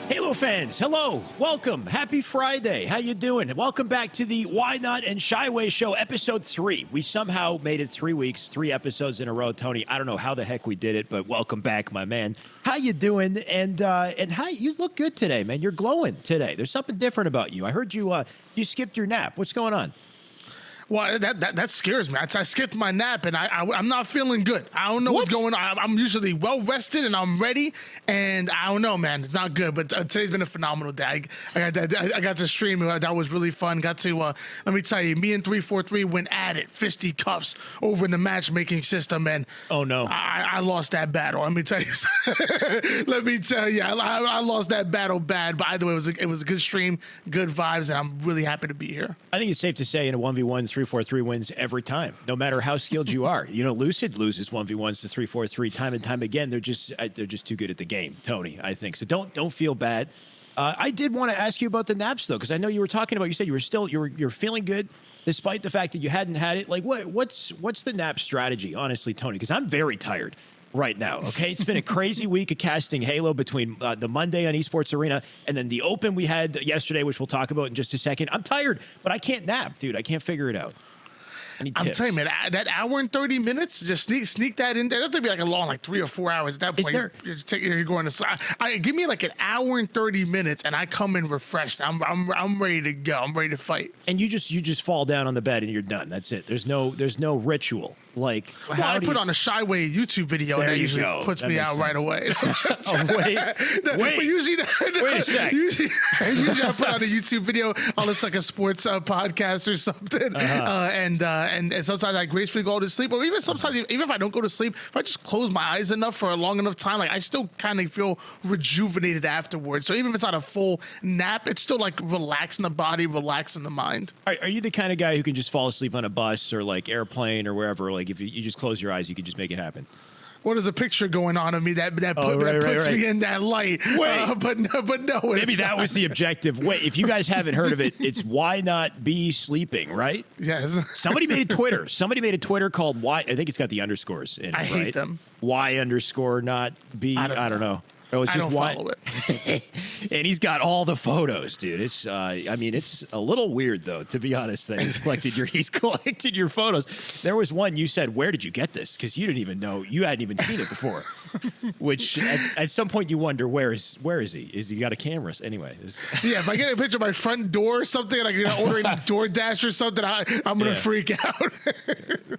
Halo fans, hello, welcome, happy Friday, how you doing? Welcome back to the YNOT and Shyway Show, episode 3. We somehow made it 3 weeks, 3 episodes in a row. Tony, I don't know how the heck we did it, but welcome back, my man. How you doing? And how you look good today, man. You're glowing today. There's something different about you. I heard you you skipped your nap. What's going on? Well, that scares me. I skipped my nap, and I'm not feeling good. I don't know what's going on. I'm usually well rested, and I'm ready, and I don't know, man. It's not good, but today's been a phenomenal day. I got to stream. That was really fun. Got to, let me tell you, me and 343 went at it, fisticuffs over in the matchmaking system, and oh, no. I lost that battle. Let me tell you. I lost that battle bad, but either way, it was a good stream, good vibes, and I'm really happy to be here. I think it's safe to say in a 1v1, 343 wins every time, no matter how skilled you are. You know, Lucid loses 1v1s to 343 time and time again. They're just too good at the game, Tony, I think. So don't feel bad. I did want to ask you about the naps, though, because I know you were talking about, you said you're feeling good despite the fact that you hadn't had it. Like, what's the nap strategy, honestly, Tony? Because I'm very tired right now, okay? It's been a crazy week of casting Halo between the Monday on Esports Arena and then the Open we had yesterday, which we'll talk about in just a second. I'm tired, but I can't nap, dude. I can't figure it out. I'm telling you, man, that hour and 30 minutes, just sneak that in there. That's gonna be like a long, like 3 or 4 hours at that point. You're going to side. Give me like an hour and 30 minutes, and I come in refreshed. I'm ready to go. I'm ready to fight. And you just fall down on the bed and you're done. That's it. There's no ritual. Like, well, I put on a Shyway YouTube video, and that usually puts me out right away. Wait usually, wait a sec. Usually I put on a YouTube video on it's like a sports podcast or something, and sometimes I gracefully go to sleep, or even sometimes even if I don't go to sleep, if I just close my eyes enough for a long enough time, like I still kind of feel rejuvenated afterwards. So even if it's not a full nap, it's still like relaxing the body, relaxing the mind. Are you the kind of guy who can just fall asleep on a bus or like airplane or wherever? Like if you just close your eyes, you can just make it happen. What is a picture going on of me that puts me in that light? Wait, but no. Maybe that was the objective. Wait, if you guys haven't heard of it, it's Why Not Be Sleeping, right? Yes. Somebody made a Twitter called Y. I think it's got the underscores in it. I hate them. Y_not_be. I don't know. Oh, it's I just don't follow it. And he's got all the photos, dude. It's, I mean, it's a little weird though, to be honest. That he's collected your photos. There was one you said, "Where did you get this?" Because you didn't even know, you hadn't even seen it before. Which at some point you wonder, where is he? Is he got a camera? Anyway, yeah. If I get a picture of my front door or something, and I get ordering DoorDash or something, I'm gonna freak out.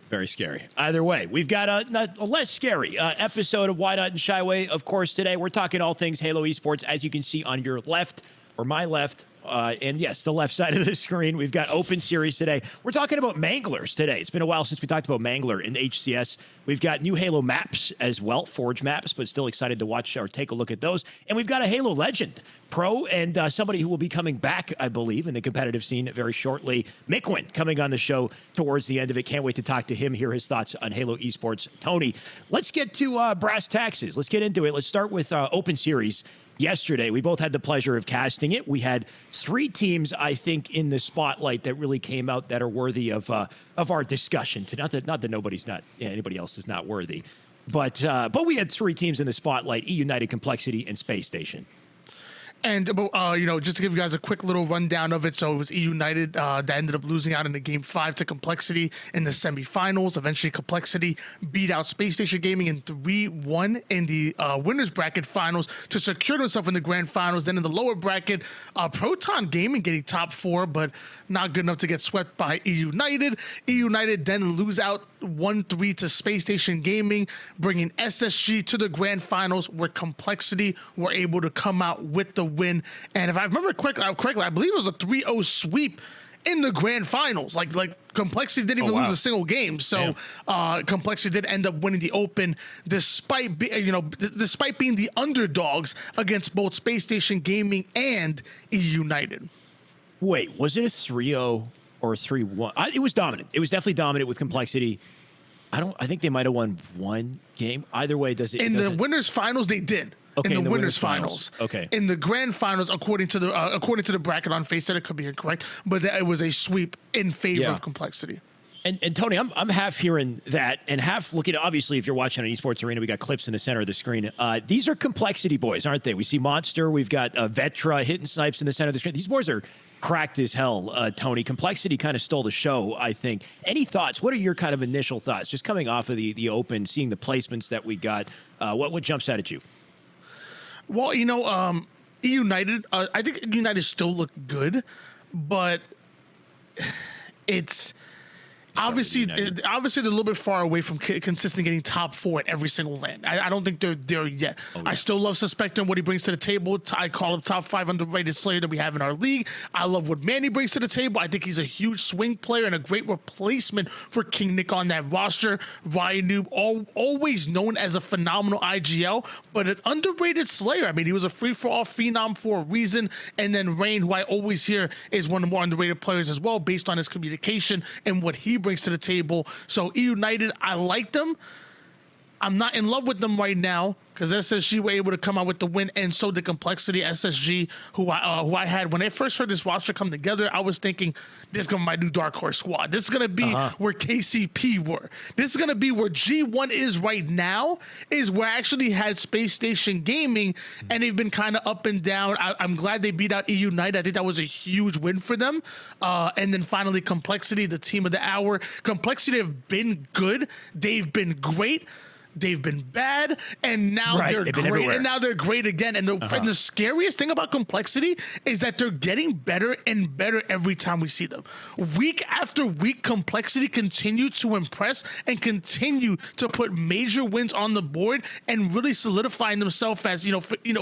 Very scary. Either way, we've got a less scary episode of YNOT and Shyway. Of course, today we're talking all things Halo Esports, as you can see on your left, or my left, and yes, the left side of the screen. We've got Open Series today. We're talking about Manglers today. It's been a while since we talked about Mangler in HCS. We've got new Halo maps as well, Forge maps, but still excited to watch or take a look at those. And we've got a Halo Legend pro and somebody who will be coming back, I believe, in the competitive scene very shortly. Mikwen coming on the show towards the end of it. Can't wait to talk to him, hear his thoughts on Halo Esports. Tony, let's get to brass taxes. Let's get into it. Let's start with Open Series. Yesterday, we both had the pleasure of casting it. We had 3 teams, I think, in the spotlight that really came out that are worthy of our discussion. Not that anybody else is not worthy, but we had 3 teams in the spotlight: United, Complexity, and Space Station. And just to give you guys a quick little rundown of it, so it was United that ended up losing out in the Game 5 to Complexity in the semifinals. Eventually, Complexity beat out Space Station Gaming in 3-1 in the winners bracket finals to secure themselves in the grand finals. Then in the lower bracket, Proton Gaming getting top 4, but not good enough to get swept by United. United then lose out 1-3 to Space Station Gaming, bringing SSG to the grand finals, where Complexity were able to come out with the win. And if I remember correctly, I believe it was a 3-0 sweep in the grand finals. Like Complexity didn't even lose a single game. So Complexity did end up winning the Open, despite being the underdogs against both Space Station Gaming and United. Wait, was it a 3-0 or 3-1? It was dominant. It was definitely dominant with Complexity. I think they might have won one game. Either way, the winners finals they did. Okay, in the winners finals. Okay. In the grand finals, according to the bracket on FaceTime, it could be incorrect, but it was a sweep in favor of Complexity. And Tony, I'm half hearing that and half looking. Obviously, if you're watching an esports arena, we got clips in the center of the screen. These are complexity boys, aren't they? We see Monster, we've got Vetra hitting snipes in the center of the screen. These boys are cracked as hell, Tony. Complexity kind of stole the show, I think. Any thoughts? What are your kind of initial thoughts? Just coming off of the Open, seeing the placements that we got, what jumps out at you? Well, United, I think United still look good, but it's obviously they're a little bit far away from consistently getting top 4 at every single land. I don't think they're there yet. Oh, yeah. I still love Suspector and what he brings to the table. I call him top 5 underrated Slayer that we have in our league. I love what Manny brings to the table. I think he's a huge swing player and a great replacement for King Nick on that roster. Ryan Noob, always known as a phenomenal IGL, but an underrated Slayer. I mean, he was a free-for-all phenom for a reason. And then Rain, who I always hear is one of the more underrated players as well, based on his communication and what he brings to the table. So United, I like them. I'm not in love with them right now because SSG were able to come out with the win, and so the Complexity SSG, who I had when I first heard this roster come together, I was thinking this is gonna be my new Dark Horse squad. This is gonna be where KCP were. This is gonna be where G1 is right now. Is where I actually had Space Station Gaming, and they've been kind of up and down. I'm glad they beat out EU United. I think that was a huge win for them. And then finally Complexity, the team of the hour. Complexity have been good. They've been great. They've been bad, and now they're great. Everywhere. And now they're great again. And the scariest thing about Complexity is that they're getting better and better every time we see them. Week after week, Complexity continue to impress and continue to put major wins on the board and really solidifying themselves as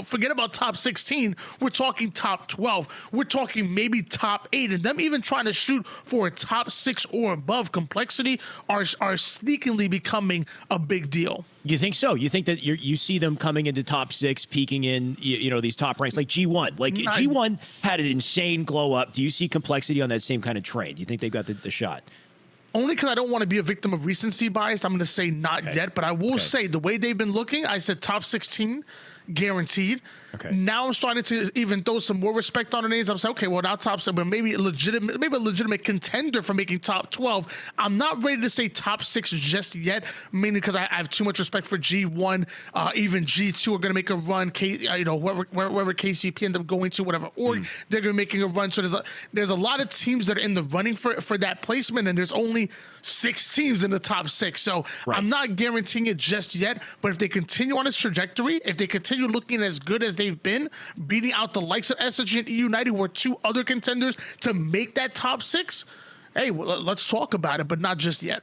forget about top 16. We're talking top 12. We're talking maybe top 8, and them even trying to shoot for a top 6 or above. Complexity are sneakily becoming a big deal. You think so? You think that you see them coming into top 6, peaking in these top ranks like G1? Like G1 had an insane glow up. Do you see Complexity on that same kind of train? Do you think they've got the shot? Only because I don't want to be a victim of recency bias. I'm going to say not yet, but I will say the way they've been looking, I said top 16 guaranteed. Okay. Now I'm starting to even throw some more respect on the names. I'm saying, okay, well now top 7, but maybe a legitimate contender for making top 12. I'm not ready to say top 6 just yet, mainly because I have too much respect for G1. Even G2 are going to make a run. Wherever KCP end up going to, whatever org, they're going to be making a run. So there's a lot of teams that are in the running for that placement, and there's only 6 teams in the top 6. So I'm not guaranteeing it just yet, but if they continue on this trajectory, if they continue looking as good as they've been, beating out the likes of SSG and EU United, who are 2 other contenders to make that top 6, hey, well, let's talk about it, but not just yet.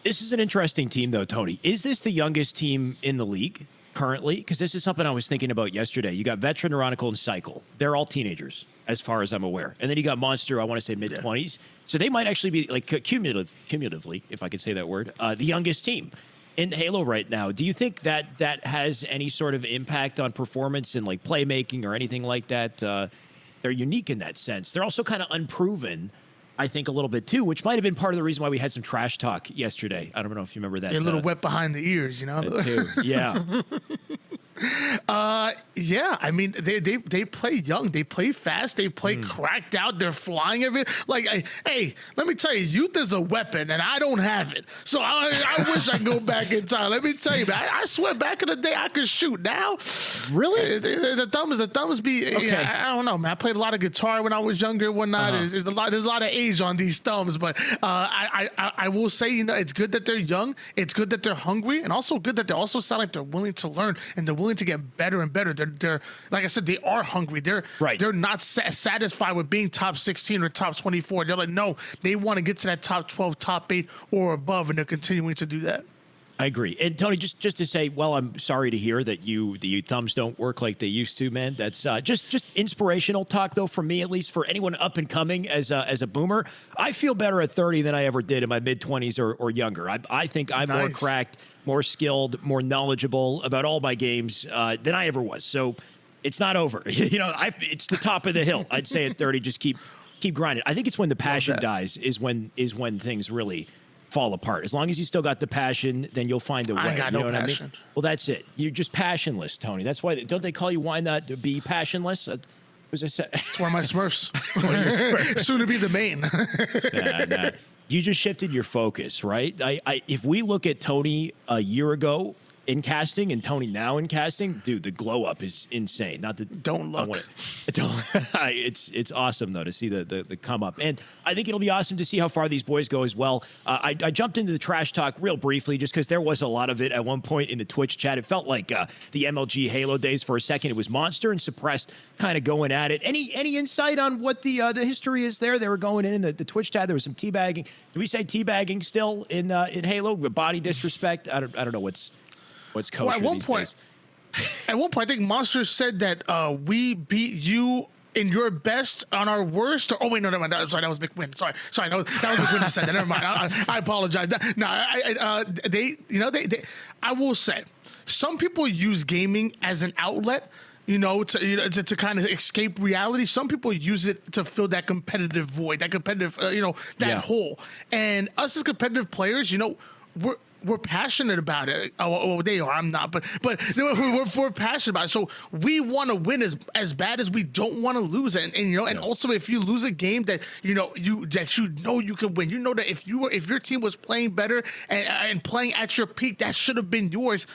This is an interesting team, though, Tony. Is this the youngest team in the league currently? Because this is something I was thinking about yesterday. You got Veteran, Ironical, and Cycle. They're all teenagers, as far as I'm aware. And then you got Monster, I want to say mid-20s. So they might actually be, like, cumulatively, if I could say that word, the youngest team in Halo right now. Do you think that has any sort of impact on performance and like playmaking or anything like that? They're unique in that sense. They're also kind of unproven, I think, a little bit too, which might have been part of the reation why we had some trash talk yesterday. I don't know if you remember that. They're a little wet behind the ears, Too. Yeah. Yeah, I mean, they play young, they play fast, they play cracked out, they're flying everything. Like, hey, let me tell you, youth is a weapon, and I don't have it. So I wish I could go back in time. Let me tell you, man, I swear back in the day I could shoot. Now, really, the thumbs be. Okay. Yeah, I don't know, man. I played a lot of guitar when I was younger and whatnot. There's a lot of age on these thumbs, but I will say, it's good that they're young. It's good that they're hungry, and also good that they also sound like they're willing to learn and they're willing to get better and better. They're like I said, they are hungry. They're not satisfied with being top 16 or top 24. They're like, no, they want to get to that top 12, top 8 or above, and they're continuing to do that. I agree. And Tony, just to say, well, I'm sorry to hear that the thumbs don't work like they used to, man. That's just inspirational talk, though, for me, at least for anyone up and coming as a boomer. I feel better at 30 than I ever did in my mid-20s or younger. I think I'm more cracked, more skilled, more knowledgeable about all my games than I ever was. So it's not over. It's the top of the hill. I'd say at 30, just keep grinding. I think it's when the passion dies is when things really fall apart. As long as you still got the passion, then you'll find a way. I got no passion. I mean? Well, that's it. You're just passionless, Tony. That's why. Don't they call you YNOT to be passionless? It's one of my Smurfs. Soon to be the main. Nah. You just shifted your focus, right? If we look at Tony a year ago in casting and Tony now in casting, dude, the glow up is insane. Not that Don't look. It's awesome though to see the come up, and I think it'll be awesome to see how far these boys go as well. I jumped into the trash talk real briefly just because there was a lot of it at one point in the Twitch chat. It felt like the MLG Halo days for a second. It was Monster and Suppressed kind of going at it. Any insight on what the history is there? They were going in the Twitch chat. There was some teabagging. Do we say teabagging still in Halo? Body disrespect? I don't know what's kosher Well, days. At one point, I think Monster said that we beat you in your best on our worst. Oh wait, no, never mind. Sorry, that was McWin. Sorry, that was McWin who said that. Never mind. I apologize. No, I will say, some people use gaming as an outlet. To kind of escape reality. Some people use it to fill that competitive void, that competitive, hole. And us as competitive players, we're passionate about it. Oh, they are. I'm not, but we're passionate about it. So we want to win as bad as we don't want to lose it. And also if you lose a game that you can win, that if your team was playing better and playing at your peak, that should have been yours.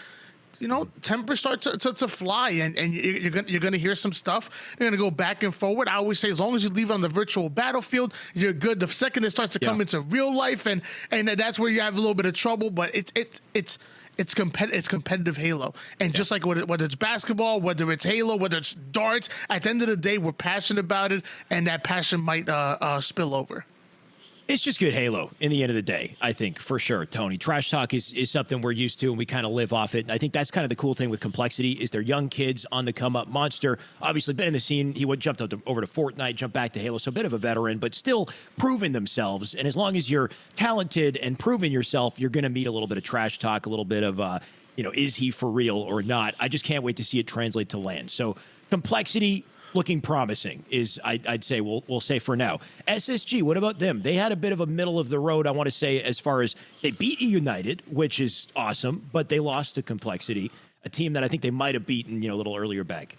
Tempers start to fly, and you're gonna hear some stuff. You're gonna go back and forward. I always say, as long as you leave it on the virtual battlefield, you're good. The second it starts to come into real life, and that's where you have a little bit of trouble. But it's competitive Halo, and just like whether it's basketball, whether it's Halo, whether it's darts, at the end of the day, we're passionate about it, and that passion might spill over. It's just good Halo in the end of the day, I think, for sure, Tony. Trash talk is something we're used to, and we kind of live off it. And I think that's kind of the cool thing with Complexity is they're young kids on the come-up. Monster, obviously, been in the scene. He jumped over to Fortnite, jumped back to Halo, so a bit of a veteran, but still proving themselves. And as long as you're talented and proving yourself, you're going to meet a little bit of trash talk, a little bit of, is he for real or not? I just can't wait to see it translate to land. So Complexity looking promising is I'd say we'll say for now. SSG, what about them? They had a bit of a middle of the road, I want to say, as far as they beat United, which is awesome, but they lost to Complexity, a team that I think they might have beaten a little earlier back.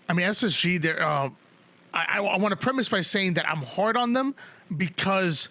I mean, SSG, they're I want to premise by saying that I'm hard on them because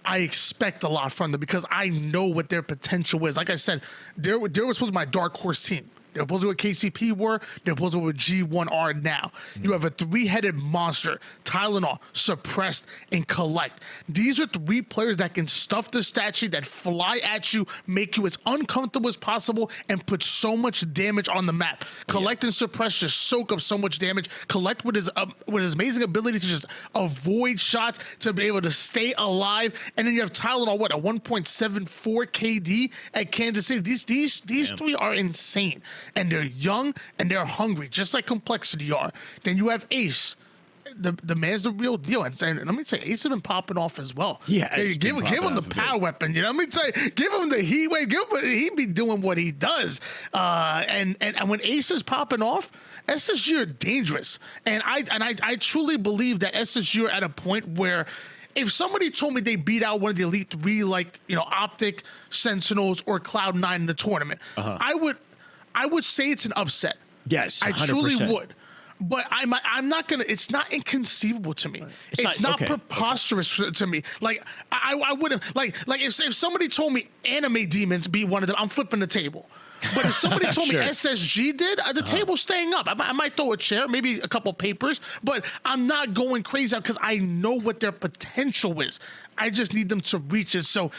I expect a lot from them, because I know what their potential is. Like I said, they were supposed to be my dark horse team. They're opposed to what KCP were. They're opposed to what G1 are now. You have a three-headed monster, Tylenol, Suppressed, and Collect. These are three players that can stuff the stat sheet, that fly at you, make you as uncomfortable as possible, and put so much damage on the map. Collect and Suppress just soak up so much damage. Collect with his amazing ability to just avoid shots, to be able to stay alive. And then you have Tylenol, a 1.74 KD at Kansas City. These three are insane. And they're young and they're hungry, just like Complexity are. Then you have Ace. The man's the real deal. And let me say, Ace has been popping off as well. Yeah, give him the power weapon. Let me say, give him the heat wave. He be doing what he does. And when Ace is popping off, SSG are dangerous. And I truly believe that SSG are at a point where, if somebody told me they beat out one of the Elite Three, like Optic, Sentinels, or Cloud9 in the tournament, I would say it's an upset. Yes, 100%. I truly would. But I'm not gonna. It's not inconceivable to me. It's not preposterous to me. Like I wouldn't like if somebody told me Anime Demons beat one of them, I'm flipping the table. But if somebody told me SSG did, the table's staying up. I might throw a chair, maybe a couple papers, but I'm not going crazy because I know what their potential is. I just need them to reach it. So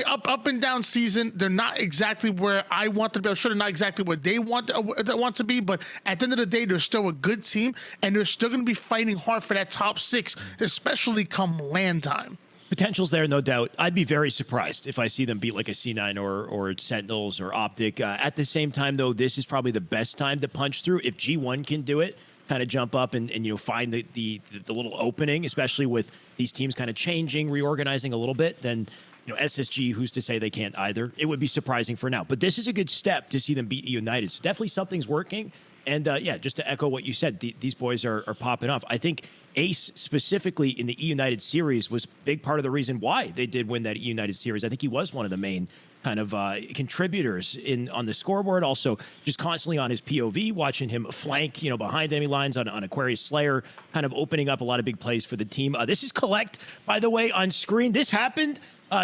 up and down season, they're not exactly where I want to be. I'm sure they're not exactly where they want to be, but at the end of the day, they're still a good team, and they're still going to be fighting hard for that top 6, especially come LAN time. Potential's there, no doubt. I'd be very surprised if I see them beat like a C9 or Sentinels or Optic. At the same time, though, this is probably the best time to punch through. If G1 can do it, kind of jump up and find the little opening, especially with these teams kind of changing, reorganizing a little bit, then SSG, who's to say they can't either? It would be surprising for now. But this is a good step to see them beat United. So definitely something's working. And just to echo what you said, these boys are popping off. I think Ace specifically in the E United series was a big part of the reason why they did win that E United series. I think he was one of the main kind of contributors on the scoreboard. Also, just constantly on his POV, watching him flank, behind enemy lines on Aquarius Slayer, kind of opening up a lot of big plays for the team. This is Collect, by the way, on screen. This happened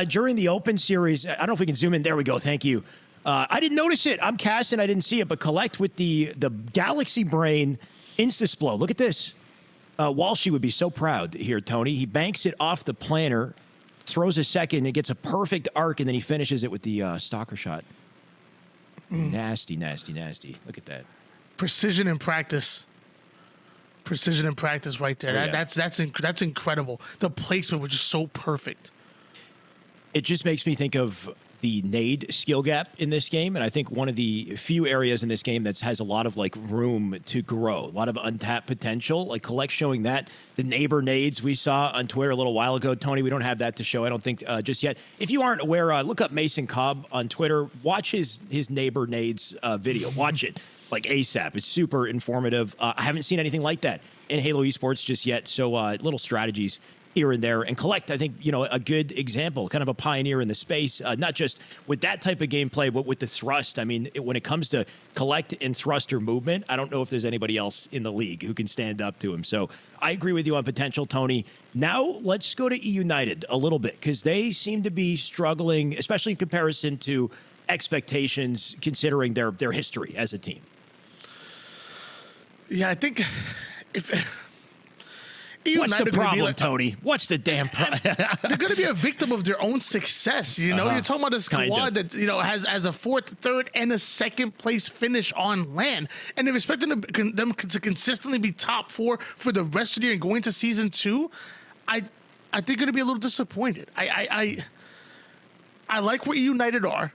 during the Open series. I don't know if we can zoom in. There we go. Thank you. I didn't notice it. I'm casting. I didn't see it, but Collect with the Galaxy Brain Instasplode. Look at this. Walshy would be so proud here, Tony. He banks it off the planner, throws a second, and gets a perfect arc, and then he finishes it with the stalker shot. Nasty, nasty, nasty. Look at that. Precision in practice. Precision in practice right there. Oh, yeah. That's incredible. The placement was just so perfect. It just makes me think of the nade skill gap in this game, and I think one of the few areas in this game that has a lot of room to grow, a lot of untapped potential. Collect showing that the neighbor nades we saw on Twitter a little while ago. Tony, we don't have that to show, I don't think, just yet. If you aren't aware, look up Mason Cobb on Twitter. Watch his neighbor nades video. Watch it ASAP. It's super informative. I haven't seen anything like that in Halo Esports just yet. So little strategies here and there. And Collect, I think, a good example, kind of a pioneer in the space, not just with that type of gameplay, but with the thrust. I mean, when it comes to Collect and thruster movement, I don't know if there's anybody else in the league who can stand up to him. So I agree with you on potential, Tony. Now let's go to United a little bit, because they seem to be struggling, especially in comparison to expectations, considering their history as a team. Yeah, I think What's the problem, Tony? What's the damn problem? They're going to be a victim of their own success. You're talking about a squad that has a 4th, 3rd, and a 2nd place finish on LAN, and they're expecting them to consistently be top 4 for the rest of the year and going to season 2. I think they're going to be a little disappointed. I like where United are.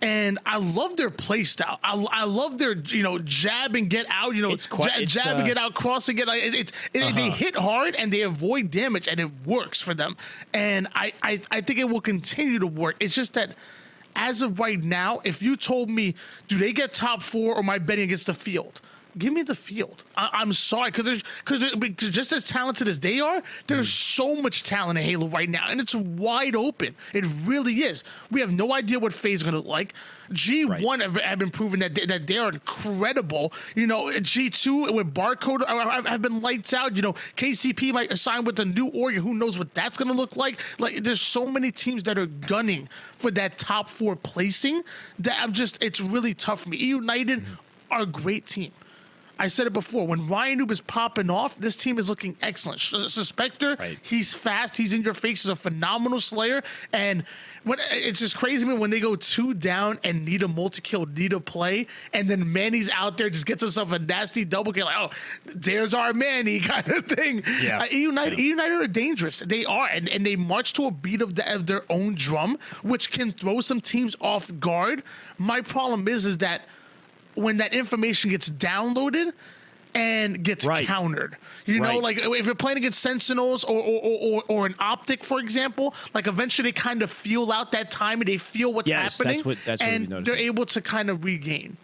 And I love their play style. I love their, jab and get out, jab and get out, cross and get out. They hit hard and they avoid damage, and it works for them. And I think it will continue to work. It's just that as of right now, if you told me, do they get top 4 or am I betting against the field? Give me the field. I'm sorry, because just as talented as they are, there's so much talent in Halo right now, and it's wide open. It really is. We have no idea what FaZe is going to look like. G1 have been proven that they are incredible. G2 with Barcode have been lights out. KCP might sign with the new org. Who knows what that's going to look like? There's so many teams that are gunning for that top 4 placing that it's really tough for me. United are a great team. I said it before, when Ryan Noob is popping off, this team is looking excellent. Suspector, he's fast, he's in your face, he's a phenomenal slayer, and it's just crazy to me when they go 2 down and need a multi-kill, need a play, and then Manny's out there, just gets himself a nasty double kill, there's our Manny kind of thing. Yeah. United are dangerous. They are, and they march to a beat of their own drum, which can throw some teams off guard. My problem is that when that information gets downloaded and gets countered, if you're playing against Sentinels or an Optic, for example, eventually they kind of feel out that time and they feel what's happening, and they're able to kind of regain.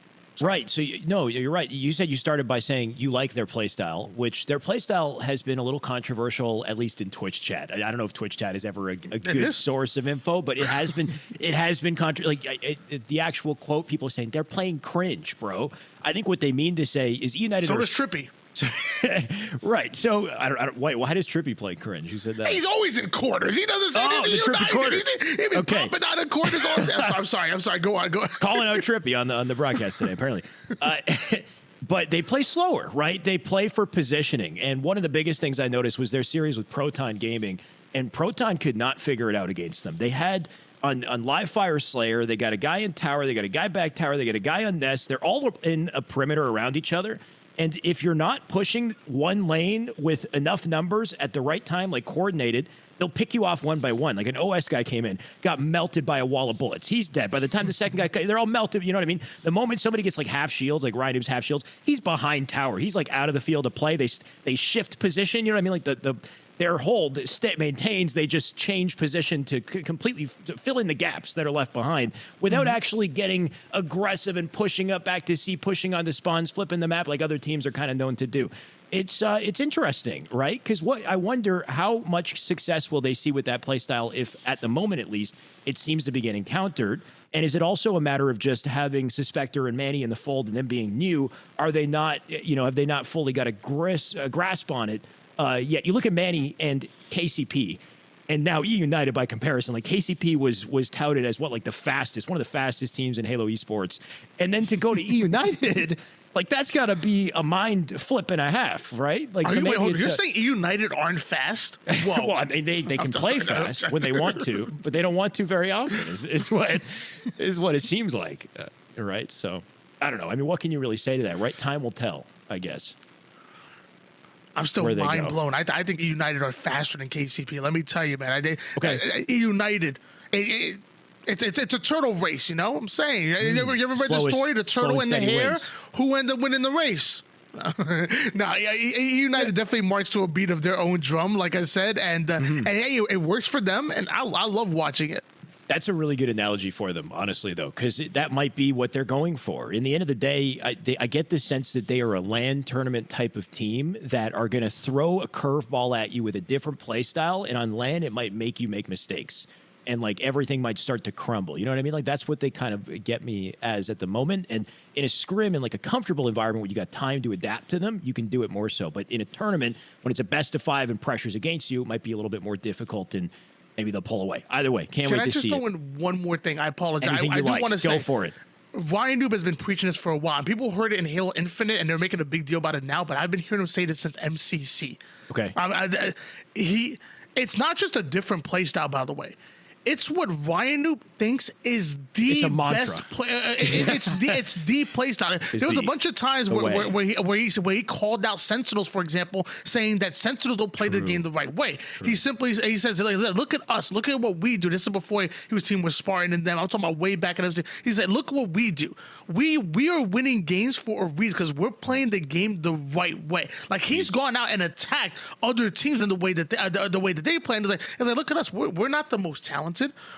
Right. So, you're right. You said you started by saying you like their playstyle, which their playstyle has been a little controversial, at least in Twitch chat. I don't know if Twitch chat is ever a good source of info, but it has been the actual quote, people are saying they're playing cringe, bro. I think what they mean to say is United. So does Trippy. Right. So I don't. Wait. Why does Trippy play cringe? Who said that? He's always in quarters. He doesn't say anything. The Trippy quarter. He's been popping out of quarters all day. I'm sorry. Go on. Calling out Trippy on the broadcast today, apparently. But they play slower, right? They play for positioning. And one of the biggest things I noticed was their series with Proton Gaming, and Proton could not figure it out against them. They had on Live Fire Slayer, they got a guy in tower, they got a guy back tower, they got a guy on nest. They're all in a perimeter around each other. And if you're not pushing one lane with enough numbers at the right time, coordinated, they'll pick you off one by one. An OS guy came in, got melted by a wall of bullets. He's dead. By the time the second guy, they're all melted. You know what I mean? The moment somebody gets half shields, like Ryan Noob's half shields, he's behind tower. He's out of the field to play. They shift position. You know what I mean? their hold maintains. They just change position to completely fill in the gaps that are left behind without actually getting aggressive and pushing up back to C, pushing onto spawns, flipping the map like other teams are kind of known to do. It's interesting, right? Because I wonder how much success will they see with that play style if, at the moment at least, it seems to be getting countered. And is it also a matter of just having Suspector and Manny in the fold and them being new? Are they not, have they not fully got a grasp on it yet? You look at Manny and KCP, and now United by comparison. Like KCP was touted as one of the fastest teams in Halo Esports, and then to go to United. Like, that's got to be a mind flip and a half, right? Like, you're saying United aren't fast? Whoa. Well, I mean, they can play fast when they want to, but they don't want to very often, is what it seems like, right? So, I don't know. I mean, what can you really say to that, right? Time will tell, I guess. I'm still mind blown. I think United are faster than KCP. Let me tell you, man. United... It's a turtle race, you know what I'm saying? You ever read the story, the turtle and the hare? Wins. Who ended up winning the race? United definitely marched to a beat of their own drum, like I said, and hey, it works for them, and I love watching it. That's a really good analogy for them, honestly, though, because that might be what they're going for. In the end of the day, I get the sense that they are a LAN tournament type of team that are going to throw a curveball at you with a different play style, and on LAN, it might make you make mistakes. And like everything might start to crumble. You know what I mean? Like that's what they kind of get me as at the moment. And in a scrim, in like a comfortable environment where you got time to adapt to them, you can do it more so. But in a tournament, when it's a best of 5 and pressure's against you, it might be a little bit more difficult and maybe they'll pull away. Either way, can't wait to see it. Can I just throw in one more thing? I apologize. Anything I do want to say. Go for it. YNOT has been preaching this for a while. People heard it in Halo Infinite, and they're making a big deal about it now, but I've been hearing him say this since MCC. Okay. It's not just a different play style, by the way. It's what YNOT thinks is the best play. It's the play style. There was a bunch of times where he called out Sentinels, for example, saying that Sentinels don't play the game the right way. He says, look at us, look at what we do. This is before he was team with Spartan and them. I'm talking about way back in the. He said, look what we do. We are winning games for a reason because we're playing the game the right way. Like he's gone out and attacked other teams in the way that they play. And it's like look at us. We're not the most talented.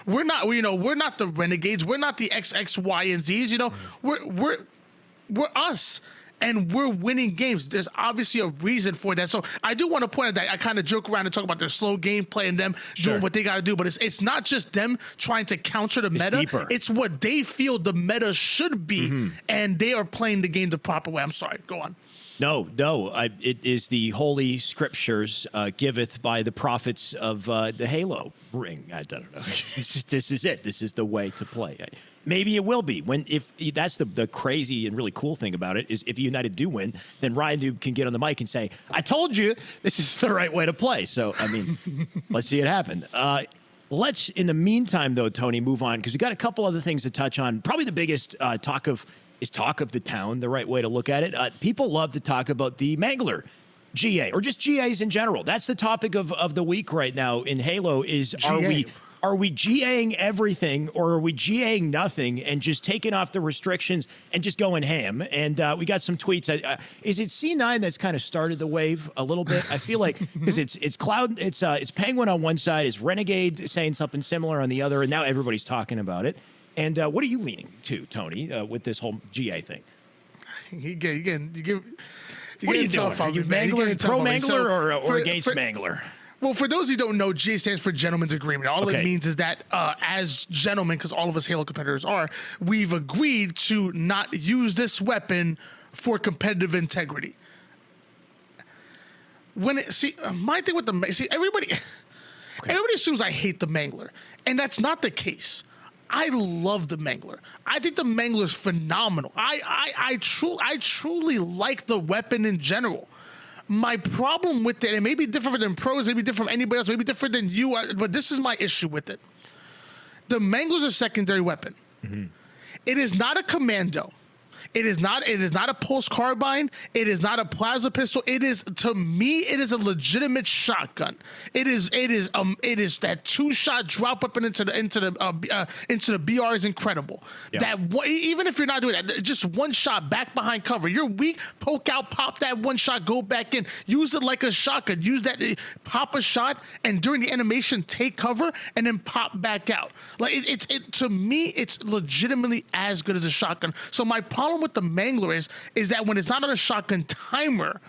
We're not the Renegades. We're not the X, Y, and Z's. We're us, and we're winning games. There's obviously a reason for that. So I do want to point out that I kind of joke around and talk about their slow gameplay and them doing what they got to do. But it's not just them trying to counter the meta. It's what they feel the meta should be, and they are playing the game the proper way. I'm sorry. Go on. No. It is the holy scriptures giveth by the prophets of the Halo ring. I don't know. This is it. This is the way to play. Maybe it will be. If that's the crazy and really cool thing about it is if United do win, then Ryan Noob can get on the mic and say, "I told you this is the right way to play." So I mean, let's see it happen. Let's, in the meantime, though, Tony, move on because we got a couple other things to touch on. Probably the biggest talk of the town, the right way to look at it. People love to talk about the Mangler GA or just GAs in general. That's the topic of the week right now in Halo is are we GAing everything or are we GAing nothing and just taking off the restrictions and just going ham? And we got some tweets. Is it C9 that's kind of started the wave a little bit? I feel like because it's Cloud, it's Penguin on one side, it's Renegade saying something similar on the other, and now everybody's talking about it. And what are you leaning to, Tony, with this whole GA thing? What are you doing? Are you pro-Mangler or against Mangler? Well, for those who don't know, GA stands for Gentleman's Agreement. All it means is that as gentlemen, because all of us Halo competitors are, we've agreed to not use this weapon for competitive integrity. My thing with everybody assumes I hate the Mangler, and that's not the case. I love the Mangler. I think the Mangler is phenomenal. I truly like the weapon in general. My problem with it, it may be different than pros, maybe different from anybody else, maybe different than you, but this is my issue with it. The Mangler is a secondary weapon. Mm-hmm. It is not a commando. It is not a pulse carbine. It is not a plasma pistol. It is, to me, it is a legitimate shotgun. It is that 2-shot drop weapon into the BR is incredible. Yeah. Even if you're not doing that, just 1 shot back behind cover. You're weak, poke out, pop that 1 shot, go back in. Use it like a shotgun. Use that, pop a shot, and during the animation, take cover and then pop back out. Like to me, it's legitimately as good as a shotgun. So my problem with the Mangler is that when it's not on a shotgun timer,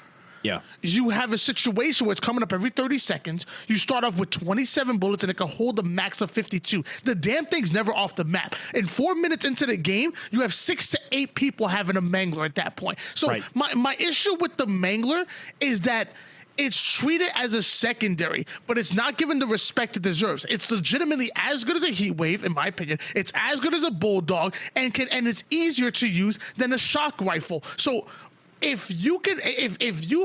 you have a situation where it's coming up every 30 seconds. You start off with 27 bullets and it can hold a max of 52. The damn thing's never off the map. In 4 minutes into the game, you have 6 to 8 people having a Mangler at that point. So my issue with the Mangler is that it's treated as a secondary, but it's not given the respect it deserves. It's legitimately as good as a Heat Wave, in my opinion. It's as good as a Bulldog, and it's easier to use than a shock rifle. So if you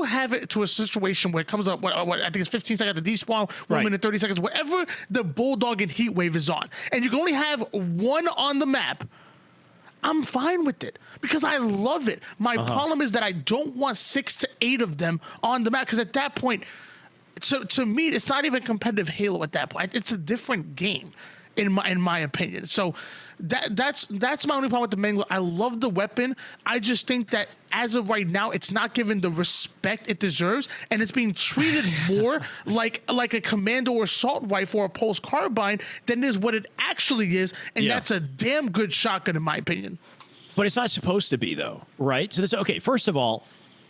have it to a situation where it comes up, what I think it's 15 seconds to despawn, 1 minute 30 seconds, whatever the Bulldog and Heat Wave is on, and you can only have 1 on the map, I'm fine with it because I love it. My problem is that I don't want 6 to 8 of them on the map, because at that point, to me, it's not even competitive Halo at that point. It's a different game, in my opinion. So that's my only problem with the Mangler. I love the weapon. I just think that as of right now, it's not given the respect it deserves, and it's being treated more like a commando or assault rifle or a pulse carbine than is what it actually is, and that's a damn good shotgun in my opinion. But it's not supposed to be, though, right? So okay, first of all,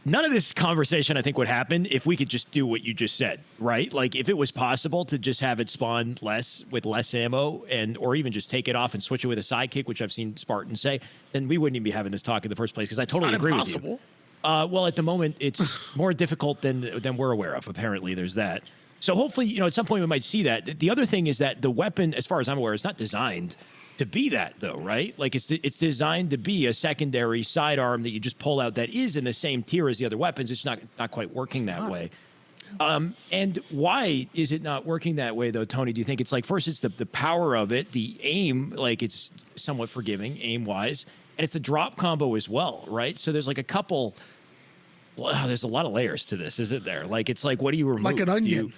none of this conversation, I think, would happen if we could just do what you just said, right? Like, if it was possible to just have it spawn less with less ammo, or even just take it off and switch it with a sidekick, which I've seen Spartan say, then we wouldn't even be having this talk in the first place, because I totally agree with you. Well, at the moment, it's more difficult than we're aware of. Apparently, there's that. So hopefully, at some point we might see that. The other thing is that the weapon, as far as I'm aware, is not designed to be that, though, right? Like, it's designed to be a secondary sidearm that you just pull out that is in the same tier as the other weapons. It's not quite working that way. And why is it not working that way, though, Tony? Do you think it's like, first, it's the power of it, the aim, like it's somewhat forgiving aim-wise, and it's the drop combo as well, right? So there's like a couple, there's a lot of layers to this, isn't there? Like, it's like, what do you remove? Like an onion.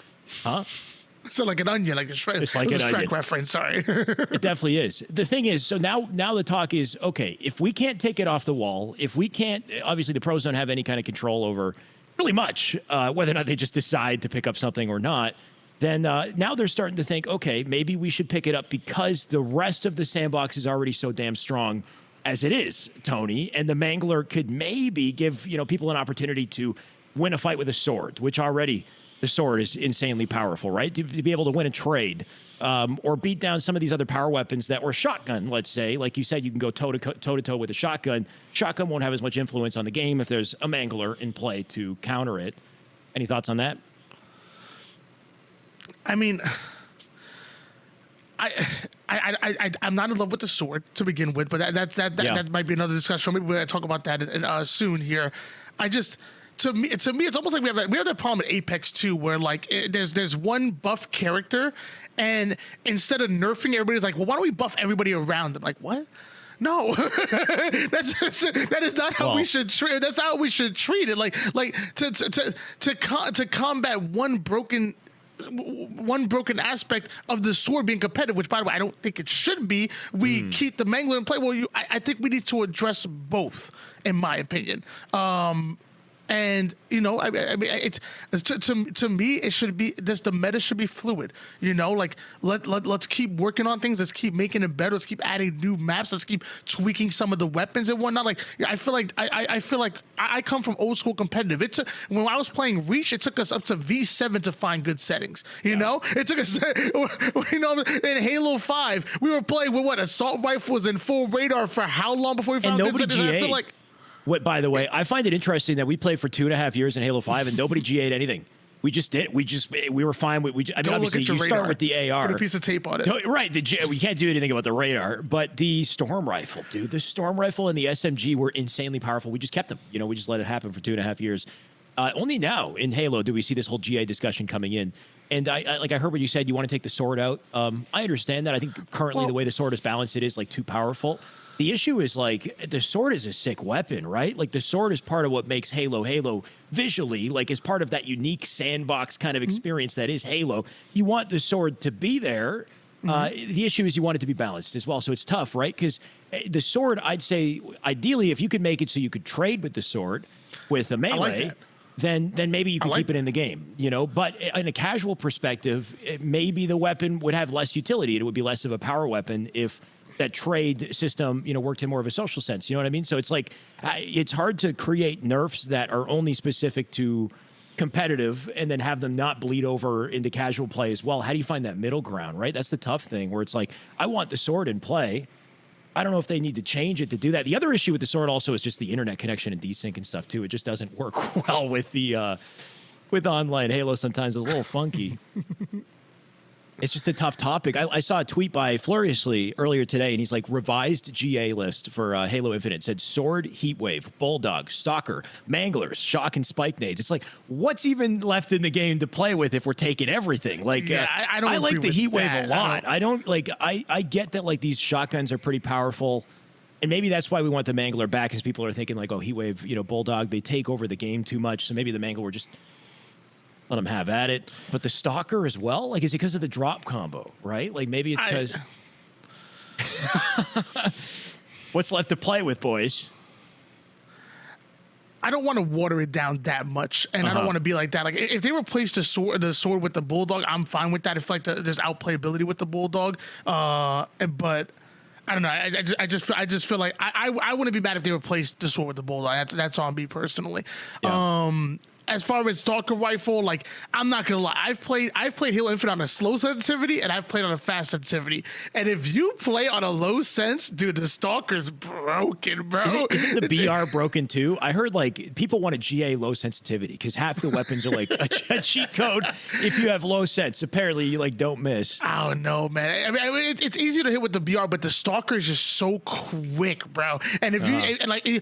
So like an onion, like a Shrek. It's like an onion. Shrek reference, sorry. It definitely is. The thing is, so now the talk is, okay, if we can't take it off the wall, if we can't, obviously the pros don't have any kind of control over really much, whether or not they just decide to pick up something or not, then now they're starting to think, okay, maybe we should pick it up because the rest of the sandbox is already so damn strong as it is, Tony, and the Mangler could maybe give, people an opportunity to win a fight with a sword, which already the sword is insanely powerful, right? To be able to win a trade or beat down some of these other power weapons that were shotgun, let's say. Like you said, you can go toe-to-toe with a shotgun. Shotgun won't have as much influence on the game if there's a Mangler in play to counter it. Any thoughts on that? I mean, I'm not in love with the sword to begin with, but that might be another discussion. Maybe we'll talk about that soon here. To me, it's almost like we have that problem at Apex 2 where like there's one buff character, and instead of nerfing, everybody's like, well, why don't we buff everybody around them? Like, what? No, that is not how we should treat. That's how we should treat it. Like to combat one broken aspect of the sword being competitive, which, by the way, I don't think it should be. We keep the Mangler in play. Well, I think we need to address both, in my opinion. And I mean, it's to me, it should be this. The meta should be fluid. Like let's keep working on things. Let's keep making it better. Let's keep adding new maps. Let's keep tweaking some of the weapons and whatnot. Like I feel like I come from old school competitive. When I was playing Reach, it took us up to V7 to find good settings. You know, it took us. In Halo 5, we were playing with assault rifles and full radar for how long before we found good settings? I feel like. What, by the way, I find it interesting that we played for 2.5 years in Halo 5 and nobody GA'd anything. We just did. We were fine. I mean, obviously, you start with the AR. Put a piece of tape on it. Right. We can't do anything about the radar. But the storm rifle, dude, the storm rifle and the SMG were insanely powerful. We just kept them. We just let it happen for 2.5 years. Only now in Halo do we see this whole GA discussion coming in. And I heard what you said. You want to take the sword out. I understand that. I think currently the way the sword is balanced, it is like too powerful. The issue is like the sword is a sick weapon, right? Like the sword is part of what makes Halo visually, like as part of that unique sandbox kind of experience that is Halo. You want the sword to be there. The issue is you want it to be balanced as well. So it's tough, right? Because the sword, I'd say, ideally, if you could make it so you could trade with the sword with a melee, then maybe you could keep it in the game, you know? But in a casual perspective, maybe the weapon would have less utility. It would be less of a power weapon if that trade system, you know, worked in more of a social sense. You know what I mean? So it's like, it's hard to create nerfs that are only specific to competitive and then have them not bleed over into casual play as well. How do you find that middle ground, right? That's the tough thing where it's like, I want the sword in play. I don't know if they need to change it to do that. The other issue with the sword also is just the internet connection and desync and stuff too. It just doesn't work well with the with online Halo. Sometimes it's a little funky. It's just a tough topic. I saw a tweet by Furiously earlier today, and he's like, revised GA list for Halo Infinite. Said Sword, Heatwave, Bulldog, Stalker, Manglers, Shock, and Spike Nades. It's like, what's even left in the game to play with if we're taking everything? Like, I don't. I like the Heatwave a lot. I don't like. I get that like these shotguns are pretty powerful, and maybe that's why we want the Mangler back, because people are thinking like, oh, Heatwave, you know, Bulldog, they take over the game too much. So maybe the Mangler just let them have at it. But the Stalker as well? Like, is it because of the drop combo, right? Like, maybe it's because... What's left to play with, boys? I don't want to water it down that much, and I don't want to be like that. Like, if they replace the sword with the Bulldog, I'm fine with that. I feel like there's outplayability with the Bulldog. But I don't know. I just feel like I wouldn't be mad if they replaced the sword with the Bulldog. That's on me personally. Yeah. As far as Stalker Rifle, like, I'm not gonna lie, I've played Halo Infinite on a slow sensitivity, and I've played on a fast sensitivity. And if you play on a low sense, dude, the Stalker's broken, bro. Isn't the BR broken too? I heard like people want a GA low sensitivity because half the weapons are like a cheat code. If you have low sense, apparently you like don't miss. Oh no, man. I mean it's easy to hit with the BR, but the Stalker is just so quick, bro. And if you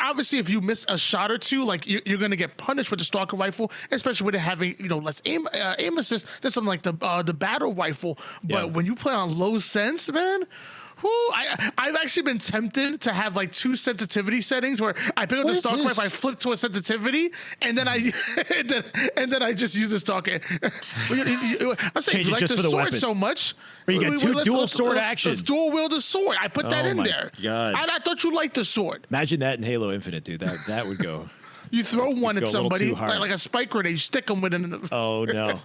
obviously if you miss a shot or two, like you're gonna get punished with the Stalker Rifle, especially with it having, you know, less aim assist than something like the battle rifle. But when you play on low sense, man, I've actually been tempted to have like 2 sensitivity settings where I pick up the Stalker Rifle, I flip to a sensitivity, and then I just use the Stalker. I'm saying you like the sword so much. Or you got dual sword action. Let's dual wield the sword. I put that in there. God. I thought you liked the sword. Imagine that in Halo Infinite, dude. That would go. You throw one at somebody, like a spike grenade, you stick them with it. Oh, no.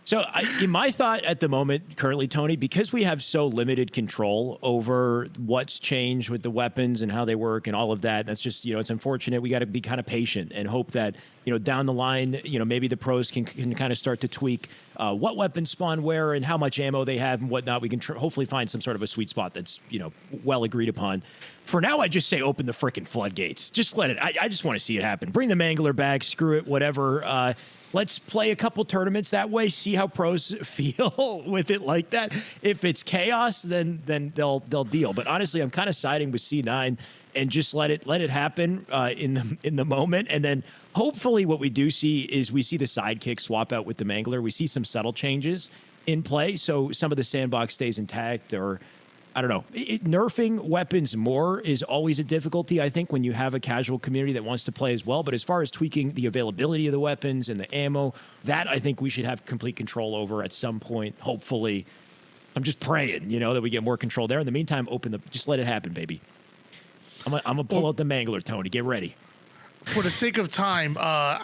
So in my thought at the moment, currently, Tony, because we have so limited control over what's changed with the weapons and how they work and all of that, that's just, you know, it's unfortunate. We got to be kind of patient and hope that, you know, down the line, you know, maybe the pros can kind of start to tweak what weapons spawn where and how much ammo they have and whatnot. We can hopefully find some sort of a sweet spot that's, you know, well agreed upon. For now, I just say open the frickin' floodgates. Just let it. I just want to see it happen. Bring the Mangler back. Screw it. Whatever. Let's play a couple tournaments that way. See how pros feel with it like that. If it's chaos, then they'll deal. But honestly, I'm kind of siding with C9 and just let it happen in the moment. And then hopefully, what we do see is we see the sidekick swap out with the Mangler. We see some subtle changes in play, so some of the sandbox stays intact, or I don't know. Nerfing weapons more is always a difficulty, I think, when you have a casual community that wants to play as well. But as far as tweaking the availability of the weapons and the ammo, that I think we should have complete control over at some point. Hopefully, I'm just praying, you know, that we get more control there. In the meantime, just let it happen, baby. I'm gonna pull out the Mangler, Tony. Get ready. For the sake of time,